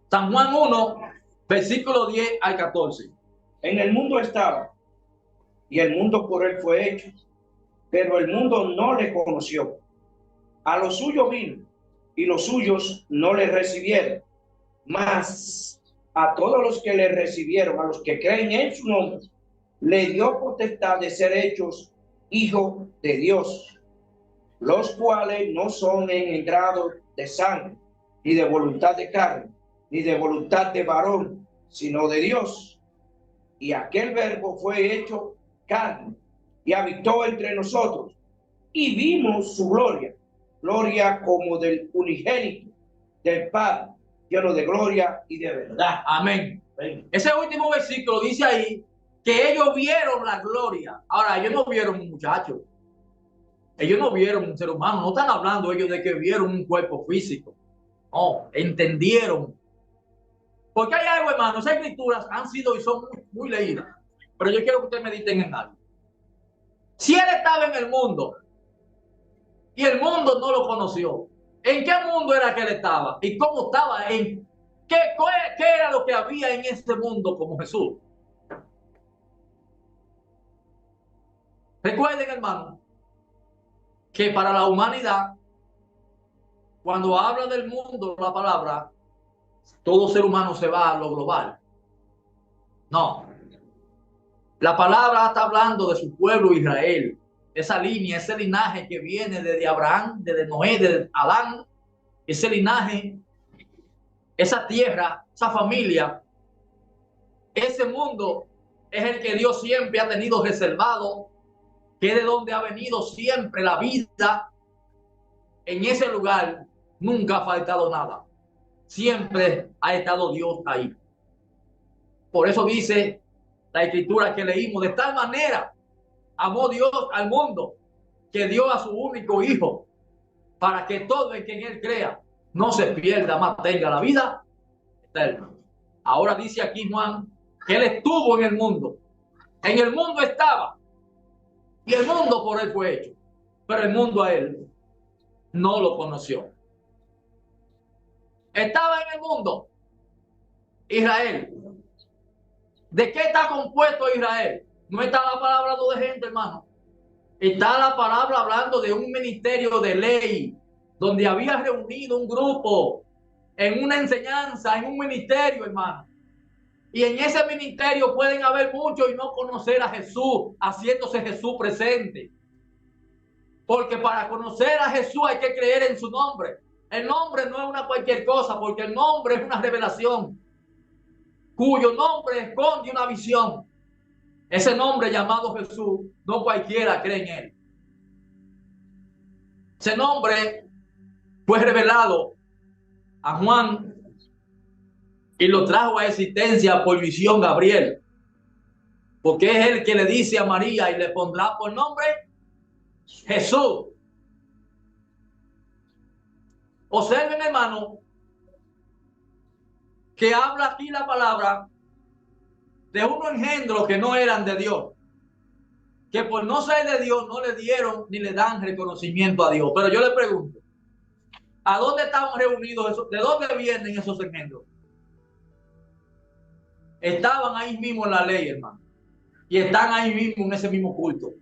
San Juan 1, versículo 10 al 14. En el mundo estaba, y el mundo por él fue hecho, pero el mundo no le conoció. A los suyos vino, y los suyos no le recibieron. Mas a todos los que le recibieron, a los que creen en su nombre, le dio potestad de ser hechos hijos de Dios, los cuales no son engendrados de sangre, ni de voluntad de carne, ni de voluntad de varón, sino de Dios. Y aquel verbo fue hecho carne y habitó entre nosotros, y vimos su gloria, gloria como del unigénito del Padre, lleno de gloria y de verdad. Amén. Ese último versículo dice ahí que ellos vieron la gloria. Ahora, ellos no vieron un muchacho. Ellos no vieron un ser humano. No están hablando ellos de que vieron un cuerpo físico. No, entendieron. Porque hay algo, hermano. Esas escrituras han sido y son muy leídas. Pero yo quiero que ustedes mediten en algo. Si él estaba en el mundo y el mundo no lo conoció, ¿en qué mundo era que él estaba? ¿Y cómo estaba? ¿Qué era lo que había en este mundo como Jesús? Recuerden, hermano, que para la humanidad, cuando habla del mundo, la palabra, todo ser humano se va a lo global. No. La palabra está hablando de su pueblo Israel. Esa línea, ese linaje que viene desde Abraham, desde Noé, desde Adán. Ese linaje, esa tierra, esa familia, ese mundo es el que Dios siempre ha tenido reservado, que es de donde ha venido siempre la vida. En ese lugar nunca ha faltado nada. Siempre ha estado Dios ahí. Por eso dice la escritura que leímos, de tal manera amó Dios al mundo que dio a su único hijo para que todo el que en él crea no se pierda, más tenga la vida eterna. Ahora dice aquí Juan que él estuvo en el mundo estaba y el mundo por él fue hecho, pero el mundo a él no lo conoció. Estaba en el mundo Israel. ¿De qué está compuesto Israel? No está la palabra hablando de gente, hermano. Está la palabra hablando de un ministerio de ley, donde había reunido un grupo en una enseñanza, en un ministerio, hermano. Y en ese ministerio pueden haber muchos y no conocer a Jesús, haciéndose Jesús presente. Porque para conocer a Jesús hay que creer en su nombre. El nombre no es una cualquier cosa, porque el nombre es una revelación, cuyo nombre esconde una visión. Ese nombre llamado Jesús, no cualquiera cree en él. Ese nombre fue revelado a Juan y lo trajo a existencia por visión Gabriel, porque es el que le dice a María y le pondrá por nombre Jesús. Observen, hermano, que habla aquí la palabra de unos engendros que no eran de Dios, que por no ser de Dios no le dieron ni le dan reconocimiento a Dios. Pero yo le pregunto, ¿a dónde estaban reunidos esos? ¿De dónde vienen esos engendros? Estaban ahí mismo en la ley, hermano, y están ahí mismo en ese mismo culto.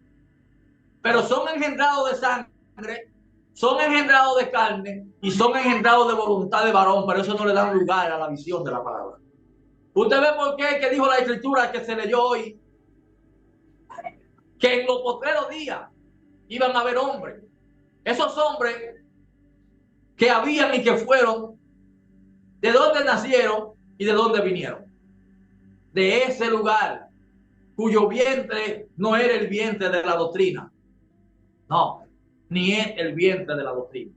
Pero son engendrados de sangre, son engendrados de carne y son engendrados de voluntad de varón, pero eso no le da lugar a la visión de la palabra. ¿Usted ve por qué que dijo la escritura que se leyó hoy? Que en los postreros días iban a haber hombres. Esos hombres que habían y que fueron, de dónde nacieron y de dónde vinieron. De ese lugar, cuyo vientre no era el vientre de la doctrina. No, ni es el vientre de la doctrina.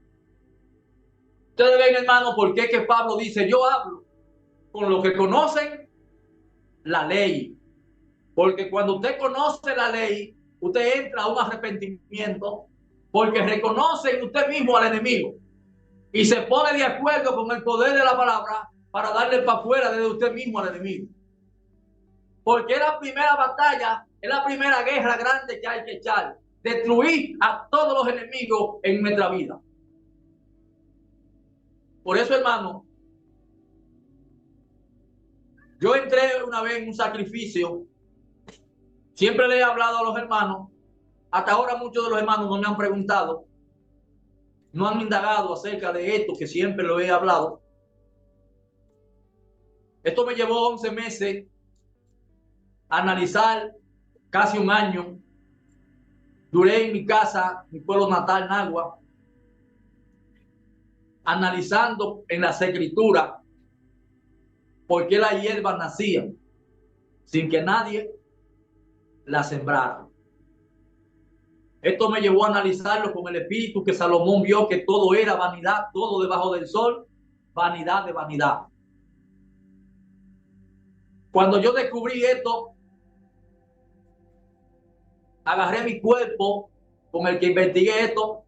Ustedes ven, hermano, por qué que Pablo dice, yo hablo con los que conocen la ley. Porque cuando usted conoce la ley, usted entra a un arrepentimiento porque reconoce en usted mismo al enemigo y se pone de acuerdo con el poder de la palabra para darle para afuera de usted mismo al enemigo. Porque es la primera batalla, es la primera guerra grande que hay que echar. Destruir a todos los enemigos en nuestra vida. Por eso, hermano, yo entré una vez en un sacrificio. Siempre le he hablado a los hermanos. Hasta ahora muchos de los hermanos no me han preguntado, no han indagado acerca de esto que siempre lo he hablado. Esto me llevó 11 meses a analizar, casi un año. Duré en mi casa, mi pueblo natal, Nagua, analizando en las escrituras por qué las hierbas nacían sin que nadie las sembrara. Esto me llevó a analizarlo con el espíritu que Salomón vio que todo era vanidad, todo debajo del sol, vanidad de vanidad. Cuando yo descubrí esto, agarré mi cuerpo con el que investigué esto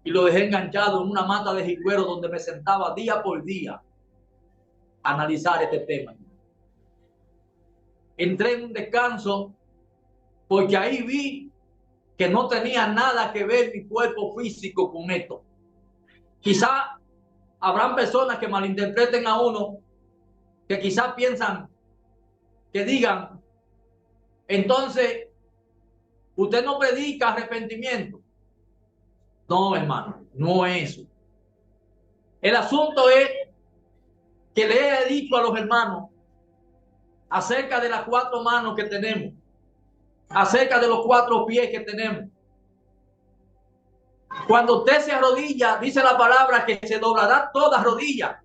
y lo dejé enganchado en una mata de jiguero donde me sentaba día por día a analizar este tema. Entré en un descanso porque ahí vi que no tenía nada que ver mi cuerpo físico con esto. Quizá habrán personas que malinterpreten a uno, que quizás piensan, que digan, entonces, usted no predica arrepentimiento. No, hermano, no es eso. El asunto es que le he dicho a los hermanos acerca de las 4 manos que tenemos, acerca de los 4 pies que tenemos. Cuando usted se arrodilla, dice la palabra que se doblará toda rodilla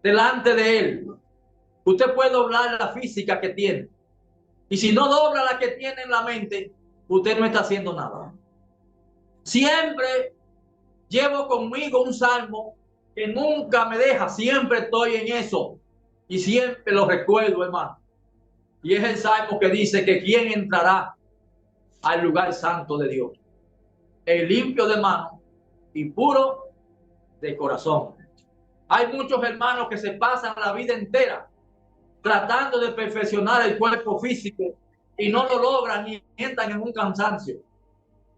delante de él. Usted puede doblar la física que tiene. Y si no dobla la que tiene en la mente, usted no está haciendo nada. Siempre llevo conmigo un salmo que nunca me deja. Siempre estoy en eso. Y siempre lo recuerdo, hermano. Y es el salmo que dice que ¿quién entrará al lugar santo de Dios? El limpio de mano y puro de corazón. Hay muchos hermanos que se pasan la vida entera tratando de perfeccionar el cuerpo físico y no lo logran y entran en un cansancio.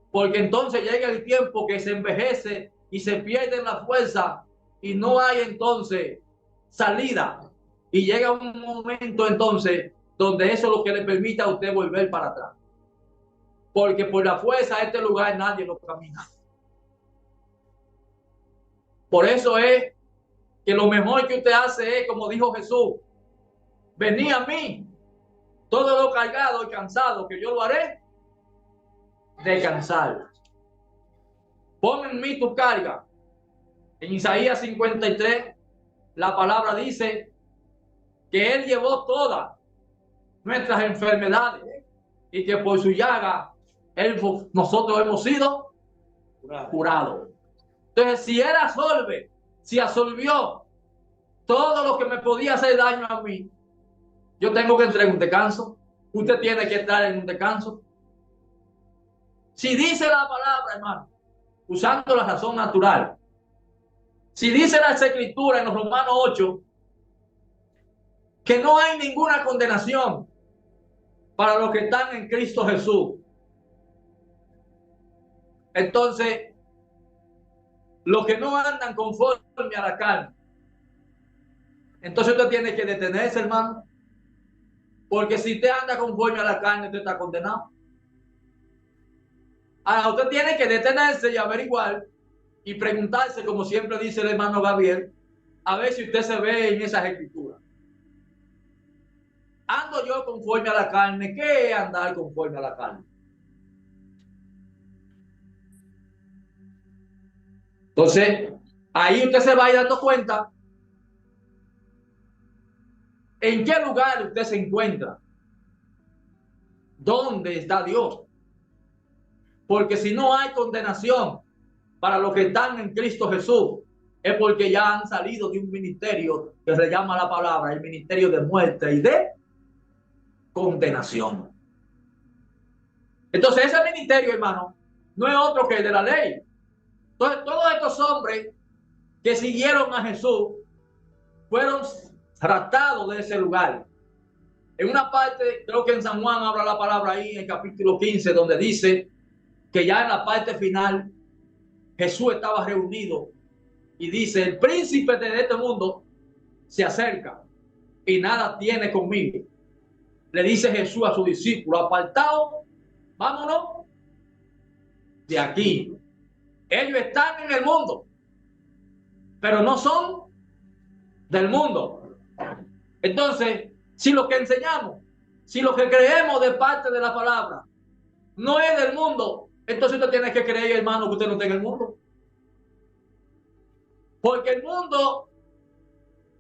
Porque entonces llega el tiempo que se envejece y se pierde la fuerza y no hay entonces salida. Y llega un momento entonces donde eso es lo que le permite a usted volver para atrás. Porque por la fuerza de este lugar nadie lo camina. Por eso es que lo mejor que usted hace es, como dijo Jesús, venid a mí, todo lo cargado y cansado, que yo lo haré descansar. Pon en mí tu carga. En Isaías 53, la palabra dice que Él llevó todas nuestras enfermedades y que por su llaga nosotros hemos sido curados. Entonces, si Él absorbe, si absorbió todo lo que me podía hacer daño a mí, yo tengo que entrar en un descanso. Usted tiene que estar en un descanso. Si dice la palabra, hermano, usando la razón natural, si dice la escritura en los Romanos 8 que no hay ninguna condenación para los que están en Cristo Jesús, entonces los que no andan conforme a la carne, entonces usted tiene que detenerse, hermano, porque si usted anda conforme a la carne, usted está condenado. Ahora usted tiene que detenerse y averiguar y preguntarse, como siempre dice el hermano Gabriel, a ver si usted se ve en esas escrituras. ¿Ando yo conforme a la carne? ¿Qué es andar conforme a la carne? Entonces, ahí usted se va a ir dando cuenta en qué lugar usted se encuentra. ¿Dónde está Dios? Porque si no hay condenación para los que están en Cristo Jesús, es porque ya han salido de un ministerio que se llama la palabra, el ministerio de muerte y de condenación. Entonces ese ministerio, hermano, no es otro que el de la ley. Entonces todos estos hombres que siguieron a Jesús fueron tratados de ese lugar. En una parte, creo que en San Juan habla la palabra ahí, en el capítulo 15, donde dice que ya en la parte final Jesús estaba reunido y dice: el príncipe de este mundo se acerca y nada tiene conmigo. Le dice Jesús a su discípulo: apartado, vámonos de aquí. Ellos están en el mundo, pero no son del mundo. Entonces, si lo que enseñamos, si lo que creemos de parte de la palabra no es del mundo, entonces usted tiene que creer, hermano, que usted no está en el mundo. Porque el mundo,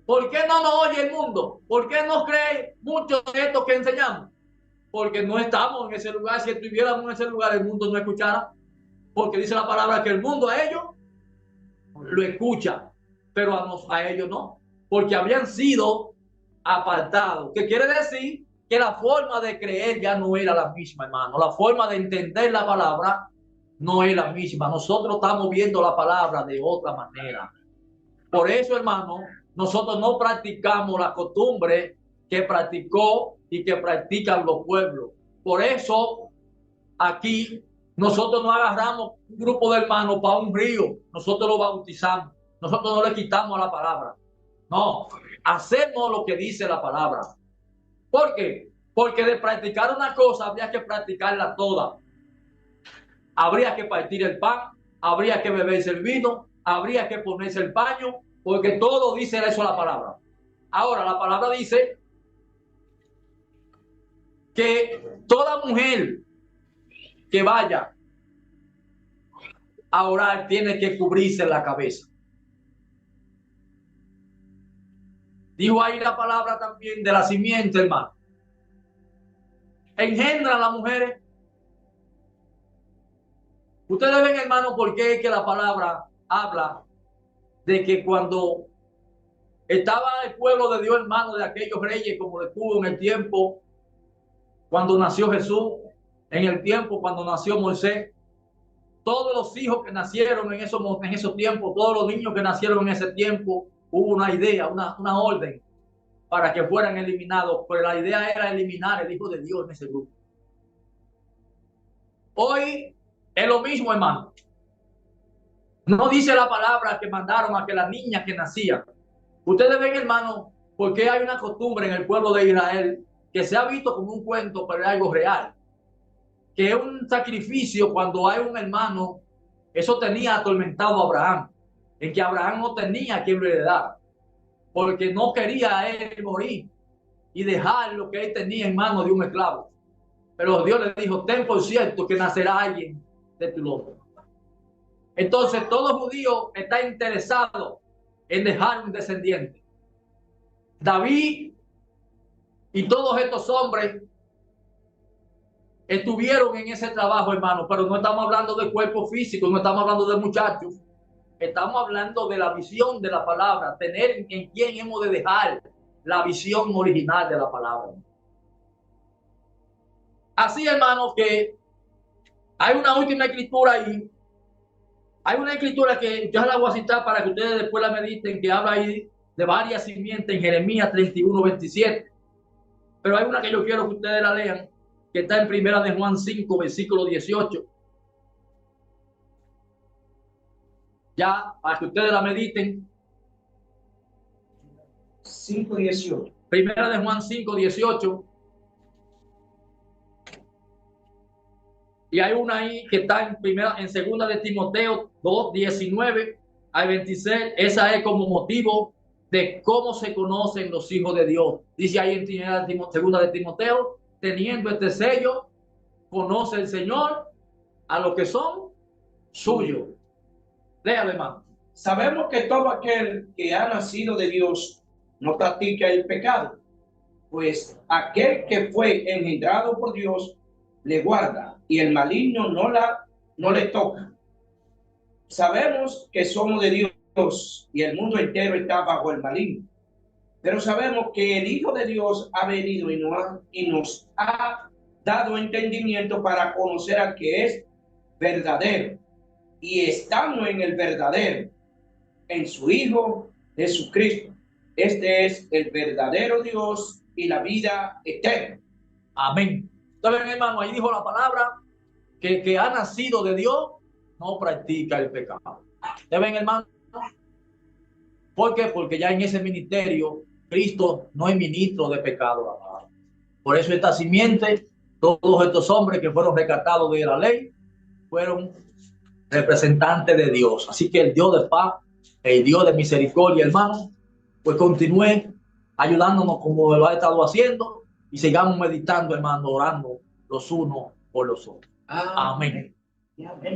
¿por qué no nos oye el mundo? ¿Por qué no cree mucho de esto que enseñamos? Porque no estamos en ese lugar. Si estuviéramos en ese lugar, el mundo no escuchara. Porque dice la palabra que el mundo a ellos lo escucha, pero a ellos no. Porque habían sido apartados. ¿Qué quiere decir? Que la forma de creer ya no era la misma, hermano. La forma de entender la palabra no es la misma. Nosotros estamos viendo la palabra de otra manera. Por eso, hermano, nosotros no practicamos la costumbre que practicó y que practican los pueblos. Por eso, aquí, nosotros no agarramos un grupo de hermanos para un río. Nosotros lo bautizamos. Nosotros no le quitamos a la palabra. No, hacemos lo que dice la palabra. ¿Por qué? Porque de practicar una cosa habría que practicarla toda. Habría que partir el pan, habría que beberse el vino, habría que ponerse el paño, porque todo dice eso la palabra. Ahora, la palabra dice que toda mujer que vaya a orar tiene que cubrirse la cabeza. Dijo ahí la palabra también de la simiente, hermano. Engendran las mujeres. Ustedes ven, hermano, por qué que la palabra habla de que cuando estaba el pueblo de Dios, hermano, de aquellos reyes, como lo estuvo en el tiempo cuando nació Jesús, en el tiempo cuando nació Moisés, todos los hijos que nacieron en esos tiempos, todos los niños que nacieron en ese tiempo, hubo una idea, una orden para que fueran eliminados, pero la idea era eliminar el Hijo de Dios en ese grupo. Hoy es lo mismo, hermano. No dice la palabra que mandaron a que las niñas que nacían. Ustedes ven, hermano, porque hay una costumbre en el pueblo de Israel que se ha visto como un cuento, pero es algo real. Que es un sacrificio cuando hay un hermano. Eso tenía atormentado a Abraham, en que Abraham no tenía quien lo heredara, porque no quería él morir y dejar lo que él tenía en manos de un esclavo. Pero Dios le dijo: ten por cierto que nacerá alguien de tu lomo. Entonces todo judío está interesado en dejar un descendiente. David y todos estos hombres estuvieron en ese trabajo, hermano, pero no estamos hablando de cuerpo físico, no estamos hablando de muchachos, estamos hablando de la visión de la palabra, tener en quién hemos de dejar la visión original de la palabra. Así, hermano, que hay una última escritura ahí. Hay una escritura que yo la voy a citar para que ustedes después la mediten, que habla ahí de varias simientes en Jeremías 31:27. Pero hay una que yo quiero que ustedes la lean, que está en Primera de Juan 5, versículo 18. Ya, para que ustedes la mediten. 5:18. Primera de Juan 5:18. Y hay una ahí que está en segunda de Timoteo 2:19 al 26. Esa es como motivo de cómo se conocen los hijos de Dios. Dice ahí en segunda de Timoteo: teniendo este sello, conoce el Señor a los que son suyos. Léalo, hermano. Sabemos que todo aquel que ha nacido de Dios no practica el pecado, pues aquel que fue engendrado por Dios le guarda y el maligno no le toca. Sabemos que somos de Dios y el mundo entero está bajo el maligno, pero sabemos que el Hijo de Dios ha venido y nos ha dado entendimiento para conocer al que es verdadero. Y estamos en el verdadero, en su Hijo Jesucristo. Este es el verdadero Dios y la vida eterna. Amén. Entonces, hermano, ahí dijo la palabra que el que ha nacido de Dios no practica el pecado. ¿Ustedes ven, hermano? ¿Por qué? Porque ya en ese ministerio Cristo no es ministro de pecado, amado. Por eso esta simiente, todos estos hombres que fueron rescatados de la ley, fueron representantes de Dios. Así que el Dios de paz, el Dios de misericordia, hermano, pues continúe ayudándonos como lo ha estado haciendo y sigamos meditando, hermano, orando los unos por los otros. Amén. Amén.